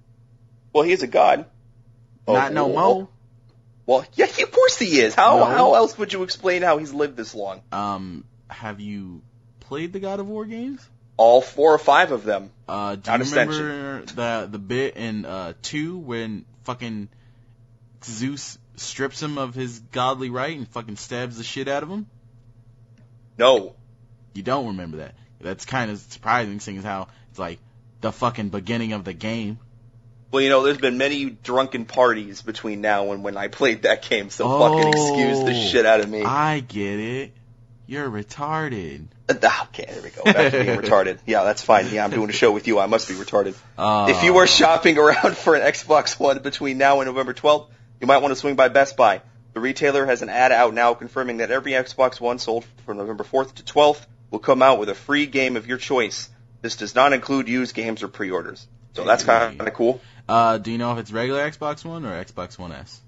Well, he's a god.
Not no more.
Well, yeah, of course he is. How else would you explain how he's lived this long?
Have you played the God of War games?
All 4 or 5 of them.
Do you remember the bit in 2 when fucking Zeus strips him of his godly right and fucking stabs the shit out of him?
No.
You don't remember that. That's kind of surprising, seeing as how it's like the fucking beginning of the game.
Well, there's been many drunken parties between now and when I played that game, so fucking excuse the shit out of me.
I get it. You're retarded.
Okay, there we go. Back to being retarded. Yeah, that's fine. Yeah, I'm doing a show with you. I must be retarded. If you are shopping around for an Xbox One between now and November 12th, you might want to swing by Best Buy. The retailer has an ad out now confirming that every Xbox One sold from November 4th to 12th will come out with a free game of your choice. This does not include used games or pre-orders. So that's kind of cool.
Do you know if it's regular Xbox One or Xbox One S?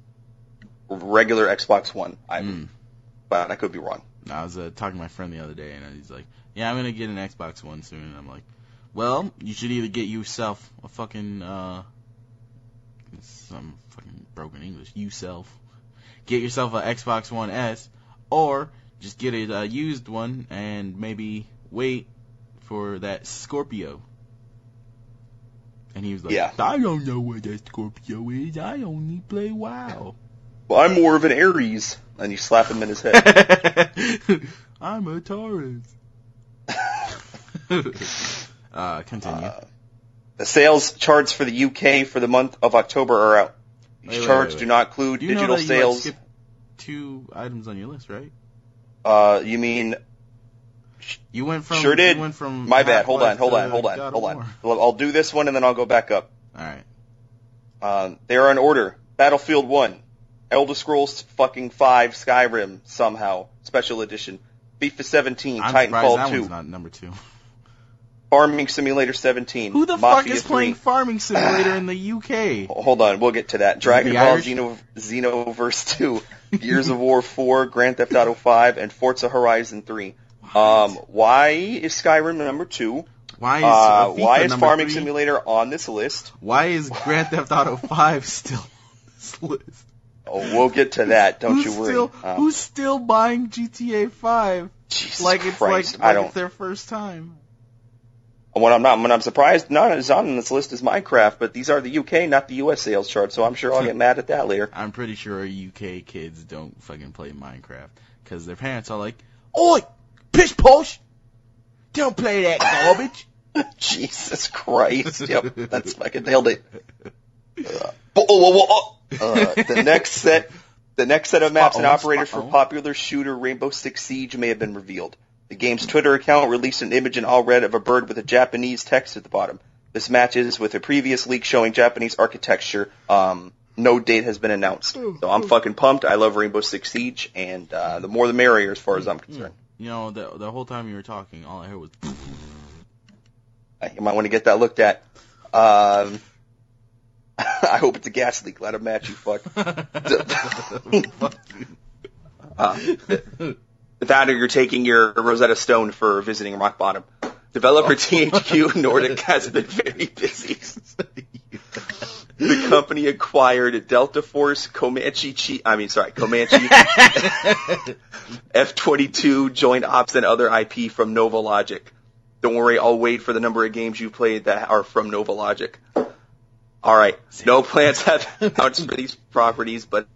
Regular Xbox One. But I could be wrong.
I was talking to my friend the other day, and he's like, yeah, I'm going to get an Xbox One soon. And I'm like, well, you should either get yourself a fucking, some fucking broken English, get yourself an Xbox One S, or just get a used one and maybe wait for that Scorpio. And he was like, yeah. I don't know what that Scorpio is. I only play WoW.
Well, I'm more of an Aries. And you slap him in his head.
I'm a Taurus. Continue.
The sales charts for the UK for the month of October are out. These charts do not include digital sales.
You skipped 2 items on your list, right?
You mean?
You went from.
Sure did.
You went from
My bad. Hold on.
War.
I'll do this one and then I'll go back up.
All right.
They are in order. Battlefield 1, Elder Scrolls fucking 5, Skyrim somehow special edition, FIFA 17, Titanfall
that
2.
One's not number 2.
Farming Simulator 17.
Who the
Mafia
fuck is
3.
playing Farming Simulator in the UK?
Hold on, we'll get to that. Dragon Ball
Irish?
Xenoverse 2, Gears of War 4, Grand Theft Auto 5, and Forza Horizon 3. Why is Skyrim number 2?
Why
is Farming Simulator on this list?
Why is Grand Theft Auto 5 still on this list?
Oh, we'll get to that. Don't you worry.
Who's still buying GTA 5?
Jesus
like
Christ,
it's their first time.
What I'm surprised not is on this list is Minecraft, but these are the UK, not the US sales chart, so I'm sure I'll get mad at that later.
I'm pretty sure UK kids don't fucking play Minecraft because their parents are like, "Oi, pish posh, don't play that garbage."
Jesus Christ! Yep, that's fucking nailed it. The next set of maps and operators for popular shooter Rainbow Six Siege may have been revealed. The game's Twitter account released an image in all red of a bird with a Japanese text at the bottom. This matches with a previous leak showing Japanese architecture. No date has been announced. So I'm fucking pumped. I love Rainbow Six Siege, and the more the merrier as far as I'm concerned.
You know, the whole time you were talking, all I heard was...
You might want to get that looked at. I hope it's a gas leak. Let him match you, fuck. That or you're taking your Rosetta Stone for visiting Rock Bottom. Developer THQ Nordic has been very busy. The company acquired Delta Force, Comanche F-22, Joint Ops, and other IP from Nova Logic. Don't worry, I'll wait for the number of games you played that are from Nova Logic. Alright, no plans have been announced for these properties, but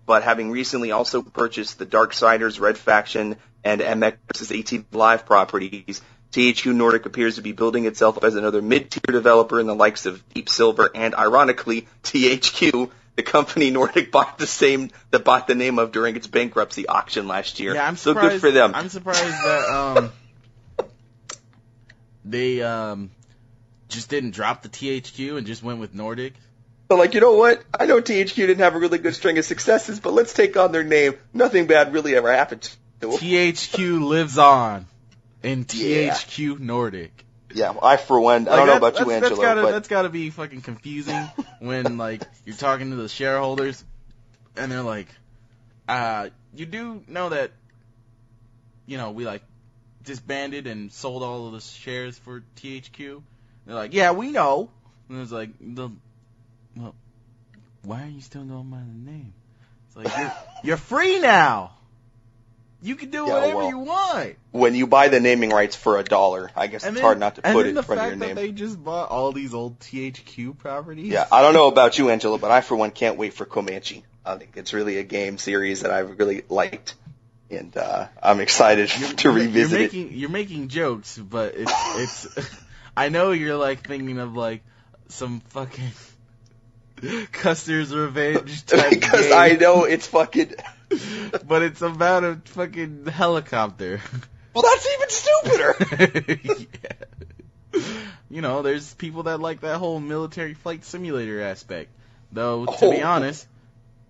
having recently also purchased the Darksiders, Red Faction, and MX's AT Live properties, THQ Nordic appears to be building itself up as another mid-tier developer in the likes of Deep Silver and, ironically, THQ, the company Nordic bought the name of during its bankruptcy auction last year.
Yeah, I'm
so
surprised,
good for them.
I'm surprised that they just didn't drop the THQ and just went with Nordic.
So, like, you know what? I know THQ didn't have a really good string of successes, but let's take on their name. Nothing bad really ever happened to them.
THQ lives on in THQ Nordic.
Yeah, I for one, I don't know about you, Angelo, but
that's gotta be fucking confusing when, like, you're talking to the shareholders and they're like, you do know that, you know, we, like, disbanded and sold all of the shares for THQ? They're like, yeah, we know. And it's like, well, why are you still going by the name? It's like, you're free now. You can do whatever you want.
When you buy the naming rights for $1, I guess it's hard not to put it in front of your name.
And the fact that they just bought all these old THQ properties.
Yeah, I don't know about you, Angelo, but I for one can't wait for Comanche. I think it's really a game series that I've really liked. And I'm excited to revisit it.
You're making jokes, but it's I know you're like thinking of like some fucking Custer's Revenge type
because
game.
I know it's fucking
but it's about a fucking helicopter.
Well, that's even stupider.
Yeah. You know, there's people that like that whole military flight simulator aspect. Though, to be honest,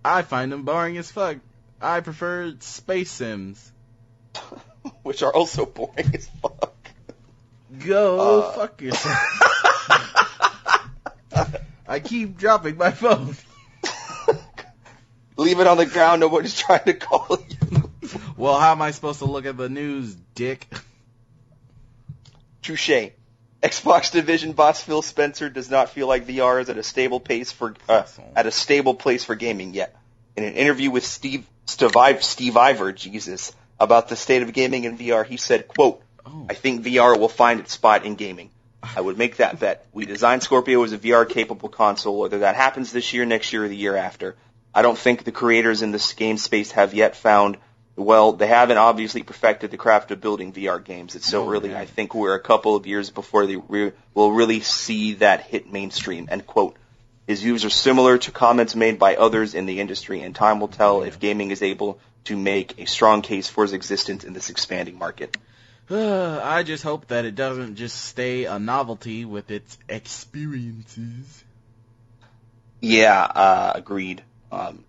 I find them boring as fuck. I prefer space sims.
Which are also boring as fuck.
Go fuck yourself. I keep dropping my phone.
Leave it on the ground, nobody's trying to call you.
Well, how am I supposed to look at the news, dick?
Touché. Xbox division boss Phil Spencer does not feel like VR is at a stable place for gaming yet. In an interview with Steve Ivor, about the state of gaming in VR, he said, quote, I think VR will find its spot in gaming. I would make that bet. We designed Scorpio as a VR-capable console, whether that happens this year, next year, or the year after. I don't think the creators in this game space have yet found Well, they haven't obviously perfected the craft of building VR games. It's so early.
Man.
I think we're a couple of years before they will really see that hit mainstream, end quote. His views are similar to comments made by others in the industry, and time will tell if gaming is able to make a strong case for its existence in this expanding market.
I just hope that it doesn't just stay a novelty with its experiences.
Yeah, agreed. I'm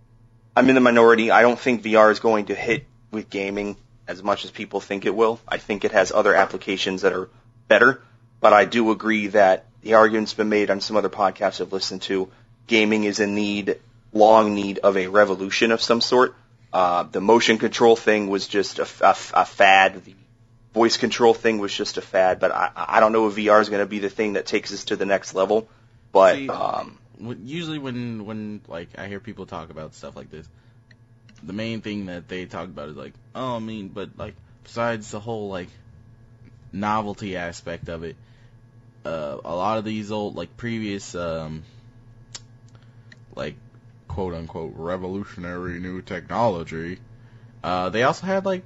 in the minority. I don't think VR is going to hit with gaming as much as people think it will. I think it has other applications that are better, but I do agree that the argument's been made on some other podcasts I've listened to. Gaming is in long need of a revolution of some sort. The motion control thing was just a fad. The voice control thing was just a fad, but I don't know if VR is going to be the thing that takes us to the next level. But
See, usually when like I hear people talk about stuff like this, the main thing that they talk about is like, oh, I mean, but like besides the whole like novelty aspect of it, a lot of these old like previous like quote unquote revolutionary new technology, they also had like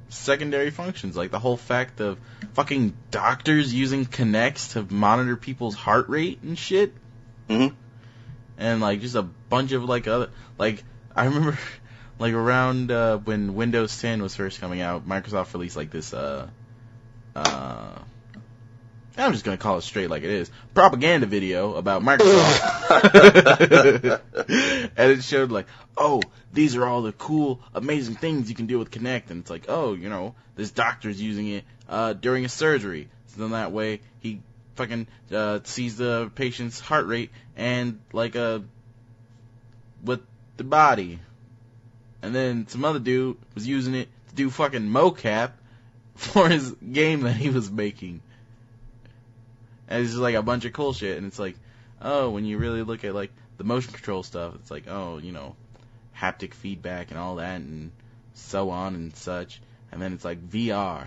secondary functions, like the whole fact of fucking doctors using Kinects to monitor people's heart rate and shit.
Mm-hmm.
And like just a bunch of like other, like I remember like around when Windows 10 was first coming out, Microsoft released like this I'm just gonna call it straight like it is, propaganda video about Microsoft. And it showed like, oh, these are all the cool, amazing things you can do with Kinect, and it's like, oh, you know, this doctor's using it during a surgery, so then that way he fucking sees the patient's heart rate and like with the body. And then some other dude was using it to do fucking mocap for his game that he was making. And it's just like a bunch of cool shit, and it's like, oh, when you really look at like the motion control stuff, it's like, oh, you know, haptic feedback and all that and so on and such. And then it's like VR.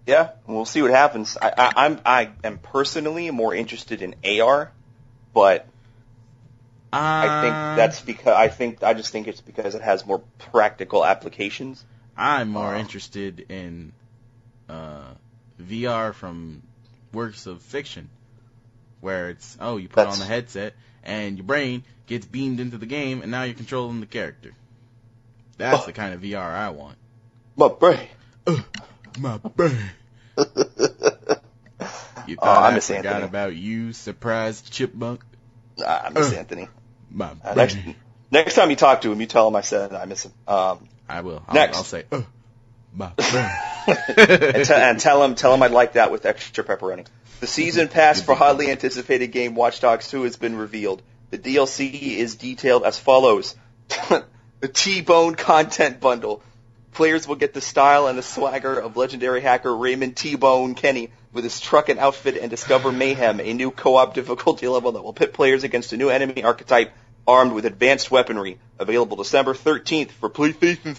Yeah, we'll see what happens. I am personally more interested in AR, but I think that's because I just think it's because it has more practical applications.
I'm more interested in VR from works of fiction, where it's, oh, you put on the headset and your brain gets beamed into the game and now you're controlling the character. That's the kind of VR I want.
My brain.
My brain. You thought
I
I
miss
forgot
Anthony.
about you, surprised chipmunk?
I miss Anthony.
My brain.
Next time you talk to him, you tell him I said I miss him.
I will.
Next.
I'll say, my brain.
and tell him I'd like that with extra pepperoni. The season pass for highly anticipated game Watch Dogs 2 has been revealed. The DLC is detailed as follows. The T-Bone content bundle. Players will get the style and the swagger of legendary hacker Raymond T-Bone Kenny with his truck and outfit, and discover Mayhem, a new co-op difficulty level that will pit players against a new enemy archetype armed with advanced weaponry. Available December 13th for PlayStation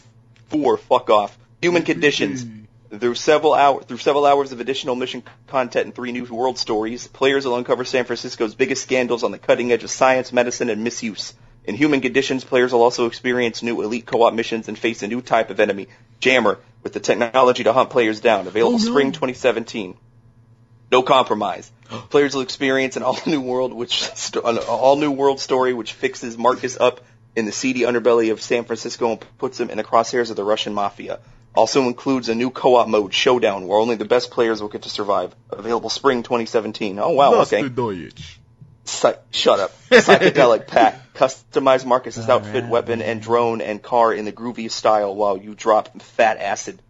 4. Fuck off. Human Conditions. Through several hours of additional mission content and 3 new world stories, players will uncover San Francisco's biggest scandals on the cutting edge of science, medicine, and misuse. In Human Conditions, players will also experience new elite co-op missions and face a new type of enemy, Jammer, with the technology to hunt players down. Available spring 2017. No compromise. Players will experience an all-new world story which fixes Marcus up in the seedy underbelly of San Francisco and puts him in the crosshairs of the Russian mafia. Also includes a new co-op mode, Showdown, where only the best players will get to survive. Available spring 2017. Oh, wow, okay. Shut up. Psychedelic pack. Customize Marcus's outfit, weapon, and drone and car in the groovy style while you drop fat acid.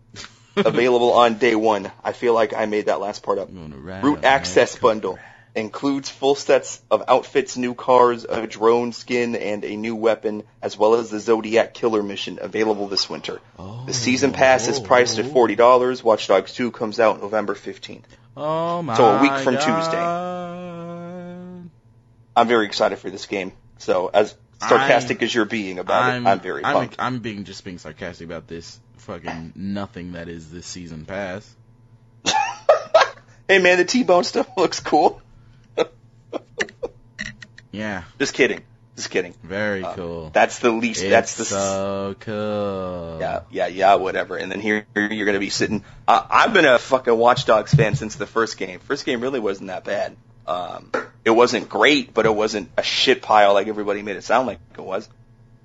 Available on day 1. I feel like I made that last part up. Root Access Bundle. Includes full sets of outfits, new cars, a drone skin, and a new weapon, as well as the Zodiac Killer mission available this winter. The season pass is priced at $40. Watch Dogs 2 comes out November 15th.
Oh my
So a week from
God.
Tuesday. I'm very excited for this game. So as sarcastic as you're being about it, I'm very pumped.
I'm being sarcastic about this fucking nothing that is this season pass.
Hey man, the T-Bone stuff looks cool.
Yeah.
Just kidding. Just kidding.
Very cool.
That's the least. That's the
so cool.
Yeah, whatever. And then here you're gonna be sitting. I've been a fucking Watch Dogs fan since the first game. First game really wasn't that bad. It wasn't great, but it wasn't a shit pile like everybody made it sound like it was.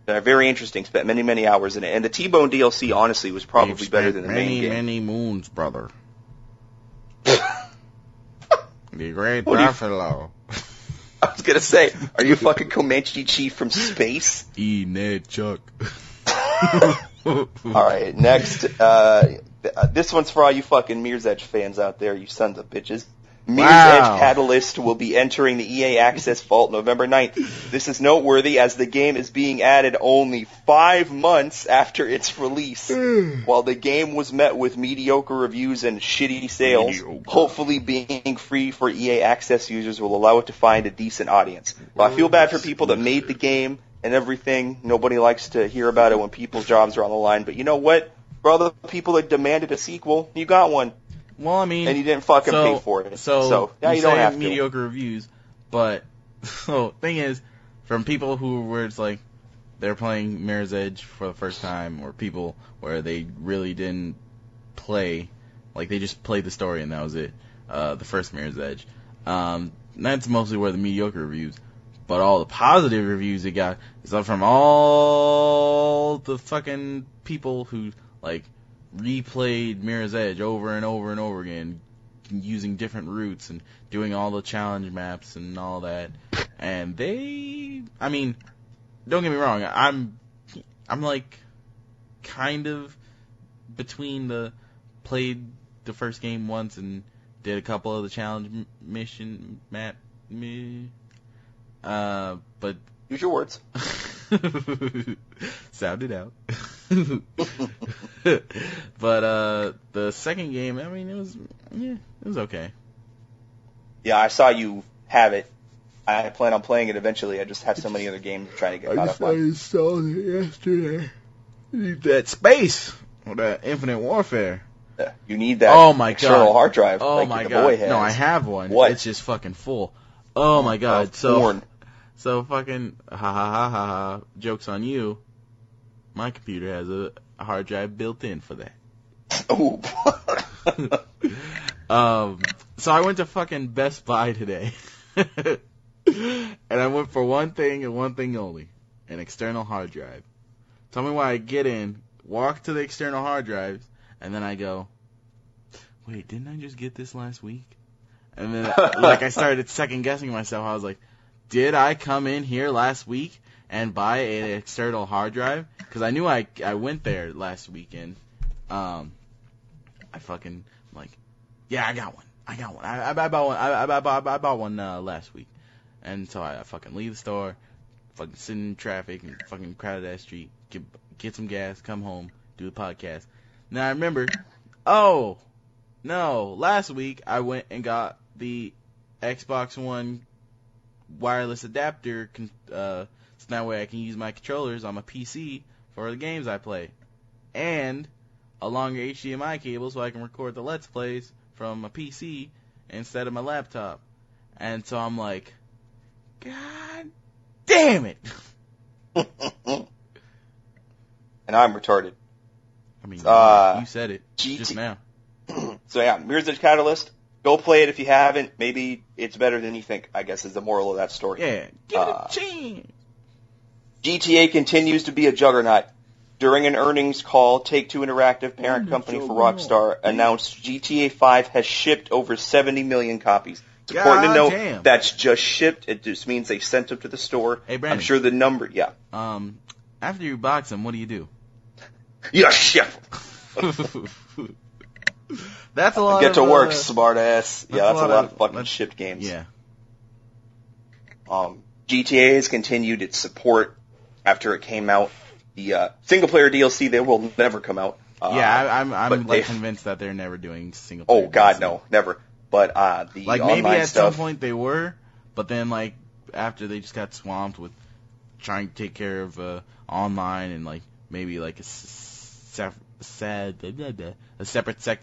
Very interesting. Spent many hours in it. And the T-Bone DLC, honestly, was probably better than the main game.
Many moons, brother. The Great Buffalo.
I was gonna say, are you a fucking Comanche chief from space?
Ned Chuck.
Alright, next. This one's for all you fucking Mirror's Edge fans out there, you sons of bitches. Mirror's Edge Catalyst will be entering the EA Access Vault November 9th. This is noteworthy as the game is being added only 5 months after its release. While the game was met with mediocre reviews and shitty sales, hopefully being free for EA Access users will allow it to find a decent audience. Well, I feel bad for people that made the game and everything. Nobody likes to hear about it when people's jobs are on the line. But you know what? For all the people that demanded a sequel, you got one.
Well, I mean,
and you didn't fucking pay for it. So now you don't have to.
Mediocre reviews, but so thing is, from people who were it's like they're playing Mirror's Edge for the first time, or people where they really didn't play, like they just played the story and that was it. The first Mirror's Edge. That's mostly where the mediocre reviews, but all the positive reviews it got is from all the fucking people who like replayed Mirror's Edge over and over and over again, using different routes and doing all the challenge maps and all that. And I mean, don't get me wrong, I'm like kind of between played the first game once and did a couple of the challenge mission map, but
use your words.
Sound it out. But the second game, I mean, it was okay.
Yeah, I saw you have it. I plan on playing it eventually. I just have so many other games trying to get caught up on.
I installed it yesterday. You need that space or that Infinite Warfare.
You need that external hard drive.
Oh
like
my
the
god!
boy has.
No, I have one.
What?
It's just fucking full. Oh my god! So fucking ha. Joke's on you. My computer has a hard drive built in for that.
Oh.
So I went to fucking Best Buy today. And I went for one thing and one thing only. An external hard drive. Tell me why I get in, walk to the external hard drives, and then I go, wait, didn't I just get this last week? And then like I started second guessing myself. I was like, did I come in here last week and buy an external hard drive? Because I knew I went there last weekend. I fucking like, yeah, I got one. I bought one. I bought one last week, and so I fucking leave the store, fucking sit in traffic and fucking crowded ass street, get some gas, come home, do the podcast. Now I remember, oh no, last week I went and got the Xbox One wireless adapter, so that way I can use my controllers on my PC for the games I play, and a longer HDMI cable so I can record the Let's Plays from my PC instead of my laptop. And so I'm like, God damn it!
And I'm retarded.
I mean, you said it just now.
So yeah, Mirror's Edge Catalyst. Go play it if you haven't. Maybe it's better than you think, I guess is the moral of that story.
Yeah, give it a chance.
GTA continues to be a juggernaut. During an earnings call, Take-Two Interactive, parent company for Rockstar, announced GTA 5 has shipped over 70 million copies. It's important to note that's just shipped. It just means they sent them to the store.
Hey, Brandon.
I'm sure the number, yeah.
After you box them, what do?
You ship.
That's a lot.
Get to work, smart ass. Yeah, that's a lot of fucking shipped games.
Yeah.
GTA has continued its support after it came out. The single-player DLC, they will never come out.
I'm like convinced that they're never doing single-player.
Oh God,
DLC.
No, never. But the
like
online
maybe at
stuff,
some point they were, but then like after they just got swamped with trying to take care of online and like maybe like a separate sect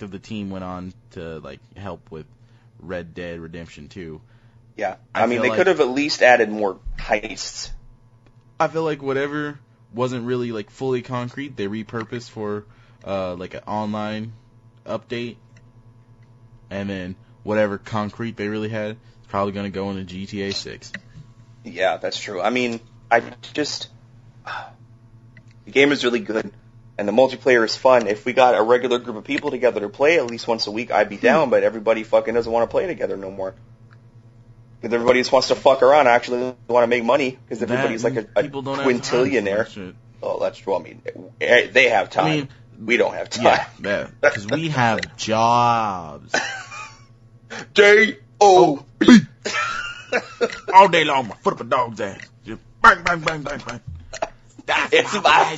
of the team went on to like help with Red Dead Redemption 2.
Yeah, I mean they could have at least added more heists
I feel like whatever wasn't really like fully concrete, they repurposed for like an online update, and then whatever concrete they really had is probably going to go into GTA 6.
Yeah, that's true. I mean, the game is really good, and the multiplayer is fun. If we got a regular group of people together to play at least once a week, I'd be down, but everybody fucking doesn't want to play together no more. Because everybody just wants to fuck around. I actually want to make money, because everybody's like a quintillionaire. Oh, that's true. I mean, they have time. I mean, we don't have time.
Yeah, because we have jobs.
J-O-B.
All day long, my foot up a dog's ass. Just bang, bang, bang, bang, bang.
It's my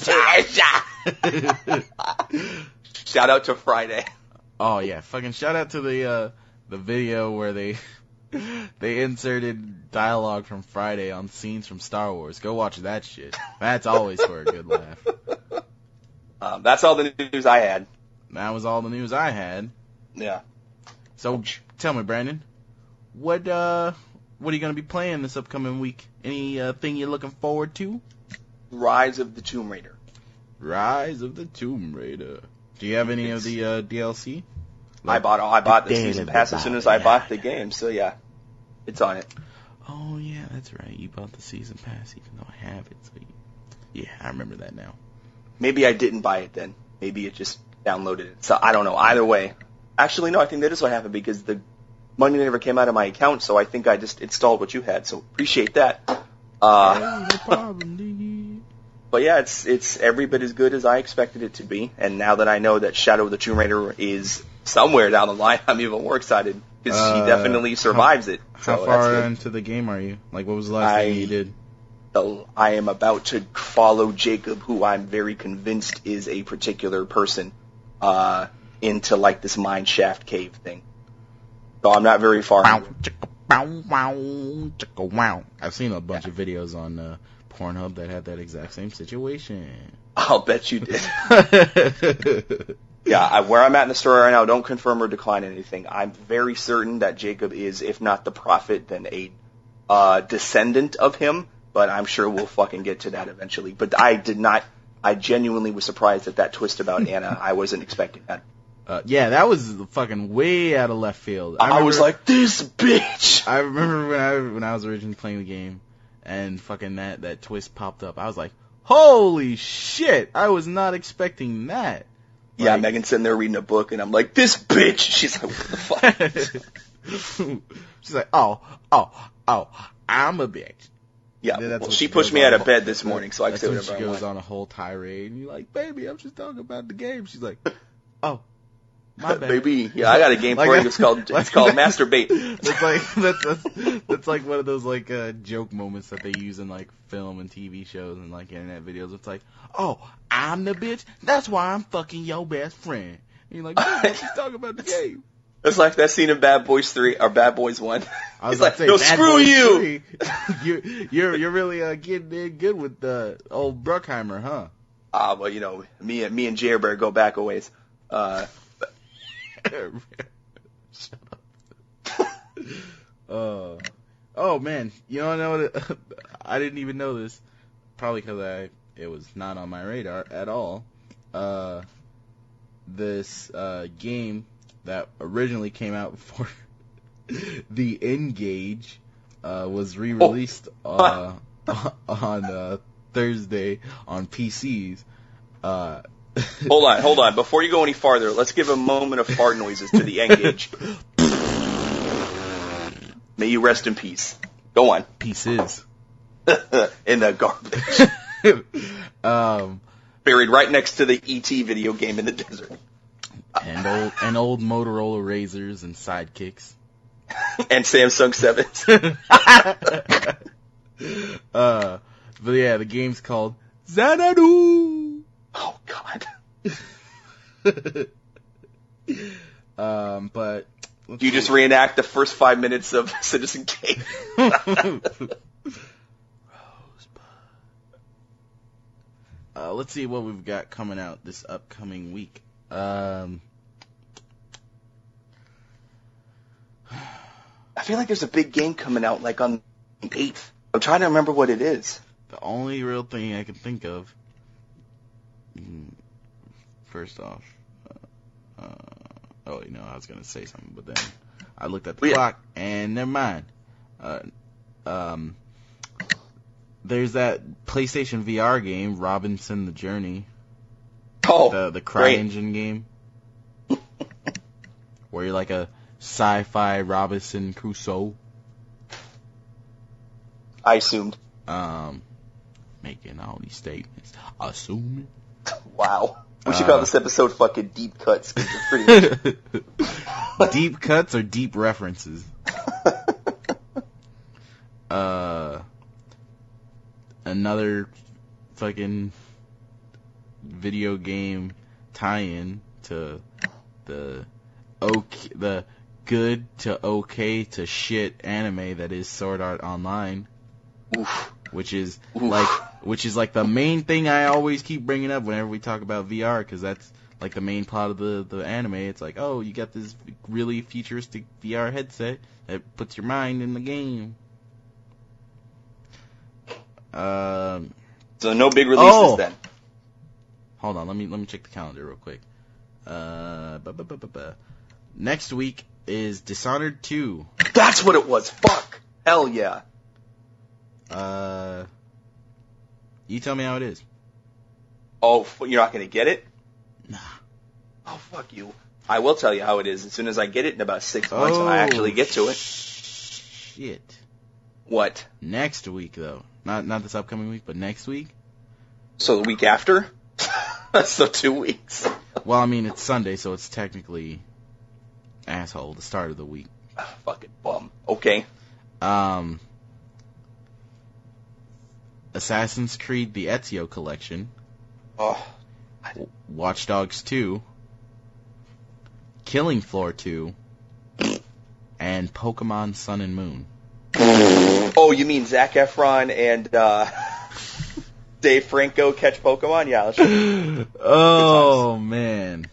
pleasure. Shout out to Friday.
Oh yeah, fucking shout out to the video where they inserted dialogue from Friday on scenes from Star Wars. Go watch that shit. That's always for a good laugh.
That's all the news I had.
That was all the news I had.
Yeah.
So tell me, Brandon, what are you gonna be playing this upcoming week? Any thing you're looking forward to?
Rise of the Tomb Raider.
Rise of the Tomb Raider. Do you have any of the DLC?
Like, I bought the season pass as soon as I bought the game, so yeah, it's on it.
Oh yeah, that's right. You bought the season pass even though I have it. So yeah, I remember that now.
Maybe I didn't buy it then. Maybe it just downloaded it. So I don't know. Either way, actually no, I think that is what happened because the money never came out of my account, so I think I just installed what you had. So appreciate that.
No problem, dude.
But yeah, it's every bit as good as I expected it to be. And now that I know that Shadow of the Tomb Raider is somewhere down the line, I'm even more excited because she definitely survives it. So
how far into the game are you? Like, what was the last thing you did?
I am about to follow Jacob, who I'm very convinced is a particular person, into like this mine shaft cave thing. So I'm not very far.
I've seen a bunch of videos on Pornhub that had that exact same situation.
I'll bet you did. Yeah, where I'm at in the story right now, don't confirm or decline anything. I'm very certain that Jacob is, if not the prophet, then a descendant of him, but I'm sure we'll fucking get to that eventually. But I genuinely was surprised at that twist about Anna. I wasn't expecting that.
Yeah, that was fucking way out of left field.
I was like, this bitch!
I remember when I was originally playing the game, and fucking that twist popped up. I was like, holy shit! I was not expecting that.
Yeah, Megan's sitting there reading a book, and I'm like, this bitch! She's like, what the
fuck? She's like, oh, I'm a bitch.
Yeah, well, she pushed me out of bed this morning, so I can say whatever I want.
She goes on a whole tirade, and you're like, baby, I'm just talking about the game. She's like, oh. My bad.
Baby, yeah, I got a game for you. It's called Masturbate.
That's like one of those like joke moments that they use in like film and TV shows and like internet videos. It's like, oh, I'm the bitch. That's why I'm fucking your best friend. And you're like, let's just talk about the game.
It's like that scene in Bad Boys 3 or Bad Boys 1.
He's like, no, screw you. You're really getting in good with old Bruckheimer, huh?
Well, you know, me and Jailbird go back a ways.
Shut up. Oh man, you know what? I didn't even know this. Probably because it was not on my radar at all. This game that originally came out before the Engage was re-released on Thursday on PCs.
Hold on. Before you go any farther, let's give a moment of fart noises to the Engage. May you rest in peace. Go on.
Pieces.
In the garbage. Buried right next to the E.T. video game in the desert.
And old Motorola Razors and Sidekicks.
And Samsung 7s.
But yeah, the game's called Xanadu.
Oh God.
But
do you just reenact the first 5 minutes of Citizen Kane?
Rosebud. Let's see what we've got coming out this upcoming week.
I feel like there's a big game coming out like on the 8th. I'm trying to remember what it is.
The only real thing I can think of, first off, oh, you know, I was going to say something, but then I looked at the clock, and never mind. There's that PlayStation VR game, Robinson the Journey.
Oh,
the CryEngine game. Where you're like a sci-fi Robinson Crusoe.
I assumed.
Making all these statements. Assuming.
Wow. We should call this episode fucking Deep Cuts. Pretty much...
Deep cuts or deep references? Another fucking video game tie-in to the good to okay to shit anime that is Sword Art Online.
Oof.
Which is like the main thing I always keep bringing up whenever we talk about VR, because that's like the main plot of the anime. It's like, oh, you got this really futuristic VR headset that puts your mind in the game.
So no big releases then.
Hold on, let me check the calendar real quick. Next week is Dishonored 2.
That's what it was. Fuck. Hell yeah.
You tell me how it is.
Oh, you're not gonna get it?
Nah.
Oh, fuck you. I will tell you how it is as soon as I get it in about 6 months when I actually get to it.
Shit.
What?
Next week, though. Not this upcoming week, but next week.
So the week after? That's still 2 weeks.
Well, I mean, it's Sunday, so it's technically, asshole, the start of the week.
Fucking bum. Okay.
Assassin's Creed the Ezio Collection.
Oh.
Watch Dogs 2. Killing Floor 2. And Pokemon Sun and Moon.
Oh, you mean Zac Efron and Dave Franco catch Pokemon? Yeah, let's
Oh, man.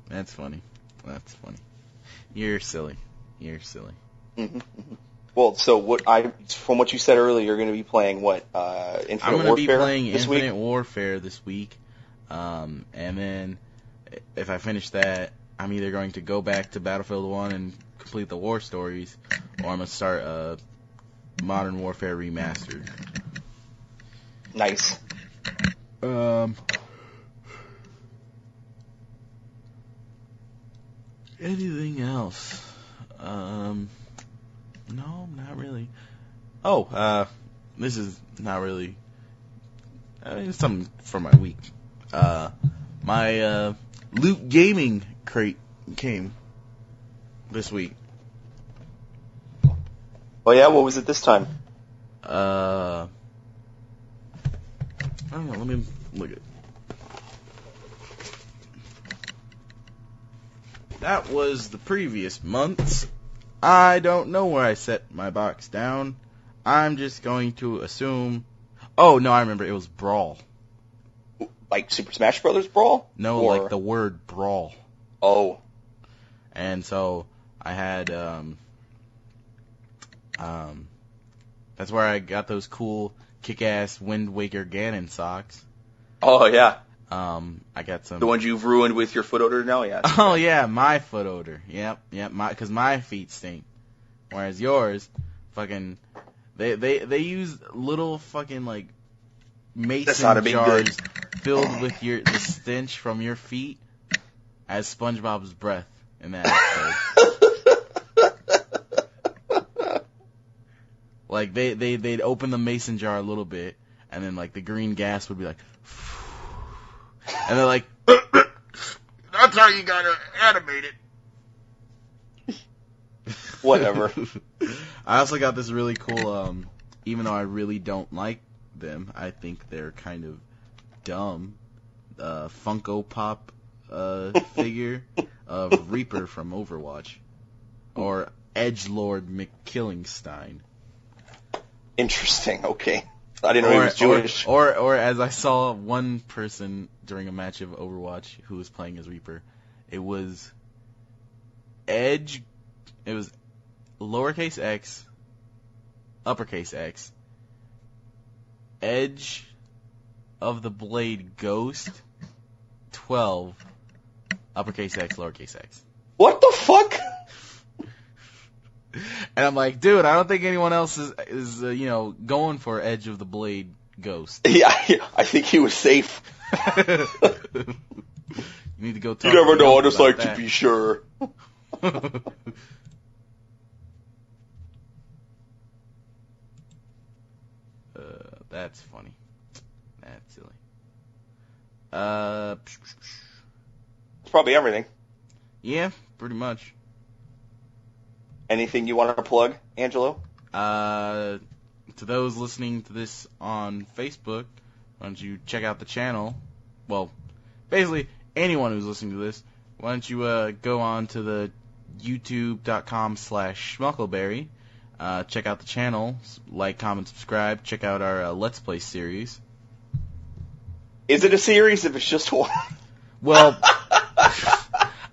That's funny. That's funny. You're silly. You're silly.
Mm-hmm. Well, so from what you said earlier, you're going to be playing what? Infinite Warfare?
I'm going to be playing Infinite
week?
Warfare this week. And then if I finish that, I'm either going to go back to Battlefield 1 and complete the war stories, or I'm going to start Modern Warfare Remastered.
Nice.
Anything else? No, not really. Oh, this is not really. It's something for my week. My Loot Gaming crate came this week.
Oh yeah, what was it this time?
I don't know. Let me look at. That was the previous month's. I don't know where I set my box down. I'm just going to assume. Oh no, I remember. It was Brawl.
Like Super Smash Brothers Brawl?
No, like the word Brawl.
Oh.
And so I had that's where I got those cool kick-ass Wind Waker Ganon socks.
Oh yeah.
I got some.
The ones you've ruined with your foot odor now, yeah.
Oh yeah, my foot odor. Yep, because my feet stink. Whereas yours, fucking, they use little fucking like mason jars filled with the stench from your feet as SpongeBob's breath in that episode. Like they'd open the mason jar a little bit, and then like the green gas would be like. And they're like, that's how you gotta animate it.
Whatever.
I also got this really cool, even though I really don't like them, I think they're kind of dumb, Funko Pop figure of Reaper from Overwatch. Or Edgelord McKillingstein.
Interesting, okay. I didn't know he was Jewish.
Or as I saw one person during a match of Overwatch who was playing as Reaper, it was lowercase x, uppercase X, Edge of the Blade Ghost 12 uppercase X, lowercase x.
What the fuck?
And I'm like, dude, I don't think anyone else is going for Edge of the Blade Ghost.
Yeah, I think he was safe.
You need to go talk.
You never
to
know. I
Young
just
about
like
that.
to be sure.
That's funny. That's silly.
It's probably everything.
Yeah, pretty much.
Anything you want to plug, Angelo?
To those listening to this on Facebook, why don't you check out the channel? Well, basically, anyone who's listening to this, why don't you go on to the youtube.com/schmuckleberry, check out the channel, like, comment, subscribe, check out our Let's Play series.
Is it a series if it's just one?
Well,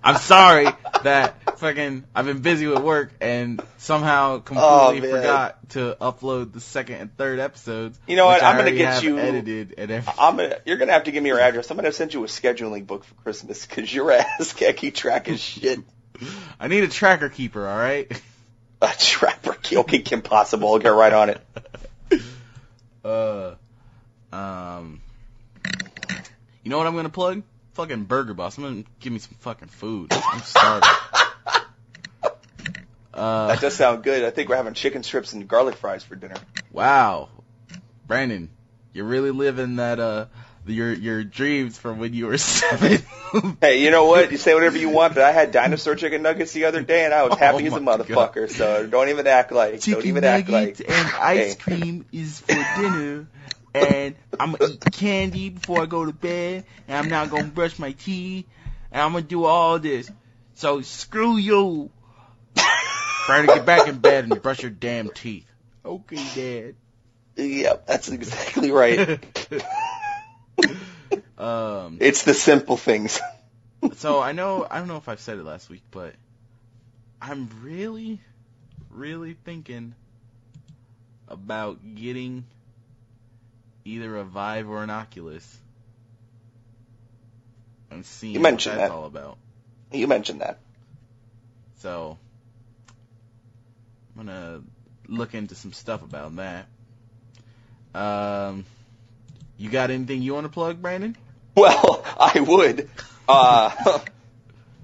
I'm sorry that I've been busy with work and somehow completely forgot to upload the second and third episodes.
You know what? I'm
going to
get you
edited and everything.
You're going to have to give me your address. I'm going to send you a scheduling book for Christmas because your ass can't keep track of shit.
I need a tracker keeper, all right?
A tracker keeper? Okay, Kim Possible. I'll get right on it.
You know what I'm going to plug? Fucking Burger Boss. I'm going to give me some fucking food. I'm starving.
That does sound good. I think we're having chicken strips and garlic fries for dinner.
Wow. Brandon, you're really living that, your dreams from when you were 7.
Hey, you know what? You say whatever you want, but I had dinosaur chicken nuggets the other day, and I was happy as a motherfucker. God. So don't even act like.
Chicken nuggets and ice cream is for dinner. And I'm going to eat candy before I go to bed. And I'm not going to brush my teeth. And I'm going to do all this. So screw you. Try to get back in bed and brush your damn teeth. Okay, Dad.
Yep, that's exactly right. It's the simple things.
So I don't know if I've said it last week, but I'm really, really thinking about getting either a Vive or an Oculus and seeing what that's all about.
You mentioned that.
So I'm gonna look into some stuff about that. You got anything you want to plug, Brandon?
Well, I would.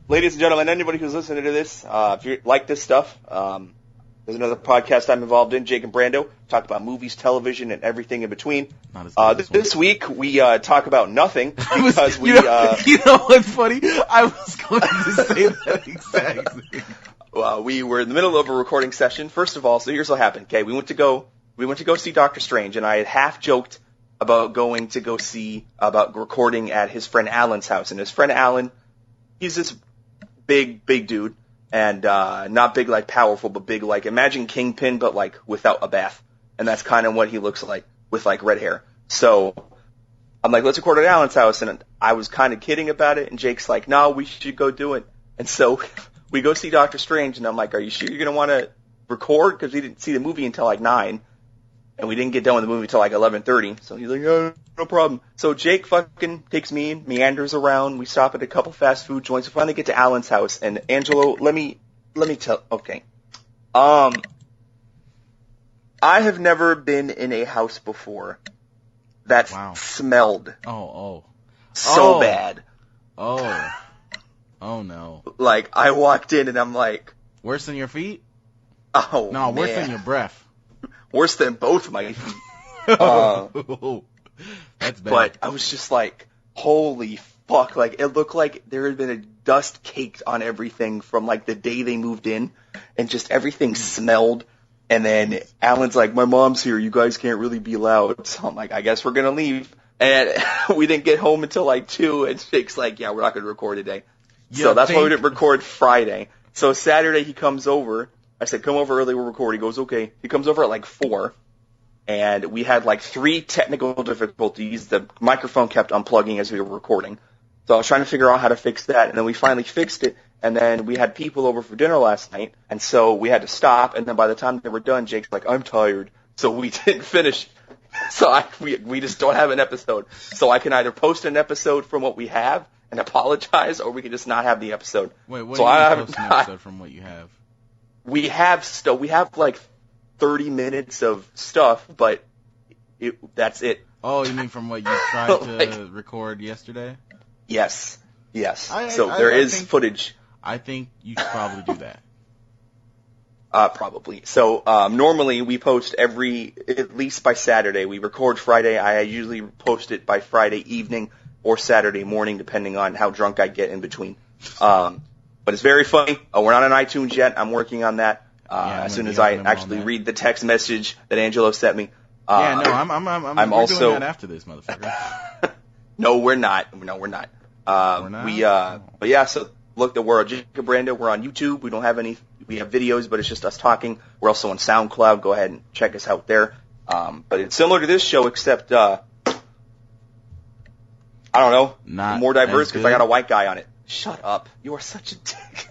Ladies and gentlemen, anybody who's listening to this, if you like this stuff, there's another podcast I'm involved in, Jake and Brando, talk about movies, television, and everything in between. This week, we talk about nothing because we... You
know what's funny? I was going to say that exact thing.
We were in the middle of a recording session. First of all, so here's what happened. Okay, we went to go see Doctor Strange, and I had half joked about going to go see about recording at his friend Alan's house. And his friend Alan, he's this big dude, and not big like powerful, but big like imagine Kingpin, but like without a bath. And that's kind of what he looks like with like red hair. So I'm like, let's record at Alan's house, and I was kind of kidding about it. And Jake's like, no, we should go do it. And so we go see Doctor Strange, and I'm like, are you sure you're gonna want to record? Because we didn't see the movie until like 9. And we didn't get done with the movie until like 11:30. So he's like, no problem. So Jake fucking takes me and meanders around. We stop at a couple fast food joints. We finally get to Alan's house. And Angelo, let me tell, okay. I have never been in a house before that smelled so bad.
Oh no.
Like, I walked in and I'm like.
Worse than your feet?
Oh,
no, worse than your breath.
Worse than both my feet.
That's bad.
But I was just like, holy fuck. Like, it looked like there had been a dust caked on everything from, like, the day they moved in. And just everything smelled. And then Alan's like, my mom's here. You guys can't really be loud. So I'm like, I guess we're going to leave. And we didn't get home until, like, 2. And Jake's like, yeah, we're not going to record today. So that's why we didn't record Friday. So Saturday he comes over. I said, come over early, we'll record. He goes, okay. He comes over at like 4, and we had like 3 technical difficulties. The microphone kept unplugging as we were recording. So I was trying to figure out how to fix that, and then we finally fixed it, and then we had people over for dinner last night, and so we had to stop, and then by the time they were done, Jake's like, I'm tired. So we didn't finish So we just don't have an episode. So I can either post an episode from what we have and apologize, or we can just not have the episode.
Wait, what
so
do you
I
mean
have
post an episode from what you have?
We have like 30 minutes of stuff, but that's it.
Oh, you mean from what you tried to record yesterday?
Yes.
I
There is footage.
I think you should probably do that.
Probably. So normally we post at least by Saturday. We record Friday. I usually post it by Friday evening or Saturday morning, depending on how drunk I get in between. But it's very funny. We're not on iTunes yet. I'm working on that. As soon as I actually read the text message that Angelo sent me.
I'm we're
also
doing that after this, motherfucker.
No, we're not. We're not. But yeah, so look, we're Jacob Brando. We're on YouTube. We don't have any. We have videos, but it's just us talking. We're also on SoundCloud. Go ahead and check us out there. But it's similar to this show, except I don't know,
not
more diverse because I got a white guy on it. Shut up! You are such a dick.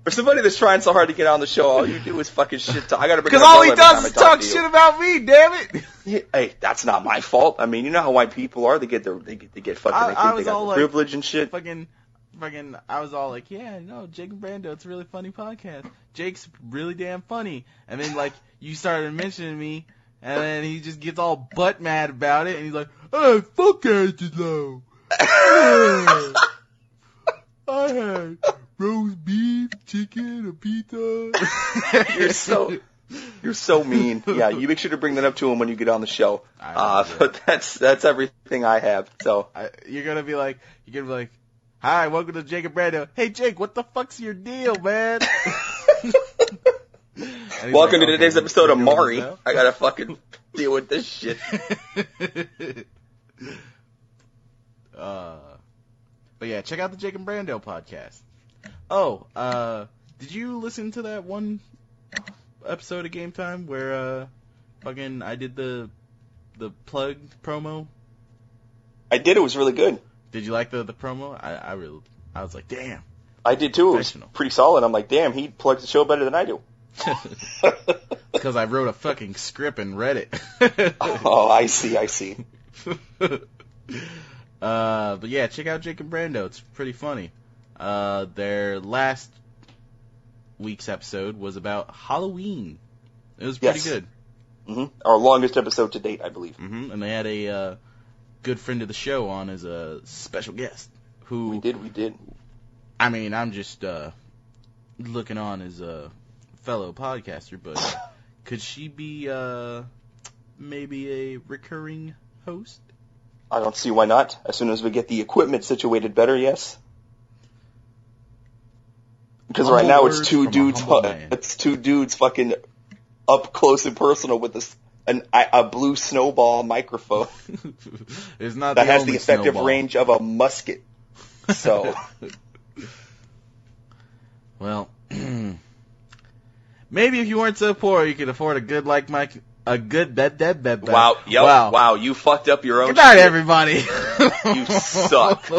For somebody that's trying so hard to get on the show, all you do is fucking shit talk. I gotta
because all he does is talk shit about me. Damn it!
Hey, that's not my fault. I mean, you know how white people are. They get fucking. They think they got the privilege and shit.
Fucking, I was all like, yeah, no, Jake and Brando, it's a really funny podcast. Jake's really damn funny. And then, like, you started mentioning me, and then he just gets all butt mad about it, and he's like, hey, fuck Angelo. I had roast beef, chicken, a pizza.
You're so mean. Yeah, you make sure to bring that up to him when you get on the show. But that's everything I have. So
you're gonna be like, hi, welcome to Jake and Brando. Hey, Jake, what the fuck's your deal, man?
Welcome to today's episode of Mari. I gotta fucking deal with this shit.
But yeah, check out the Jake and Brando podcast. Oh, did you listen to that one episode of Game Time where I did the plug promo?
I did. It was really good.
Did you like the promo? I was like, damn.
I did too. It was pretty solid. I'm like, damn, he plugs the show better than I do.
Because I wrote a fucking script and read it.
Oh, I see.
But yeah, check out Jake and Brando. It's pretty funny. Their last week's episode was about Halloween. It was pretty good.
Mm-hmm. Our longest episode to date, I believe.
Mm-hmm. And they had a good friend of the show on as a special guest. Who
we did.
I mean, I'm just looking on as a fellow podcaster, but could she be maybe a recurring host?
I don't see why not. As soon as we get the equipment situated better, yes. Because right now it's two dudes. It's two dudes fucking up close and personal with a blue snowball microphone.
It's not
that has the effective range of a musket. So,
well, maybe if you weren't so poor, you could afford a good mic. A good bed.
Wow, wow, you fucked up your own.
Good night, everybody.
You suck.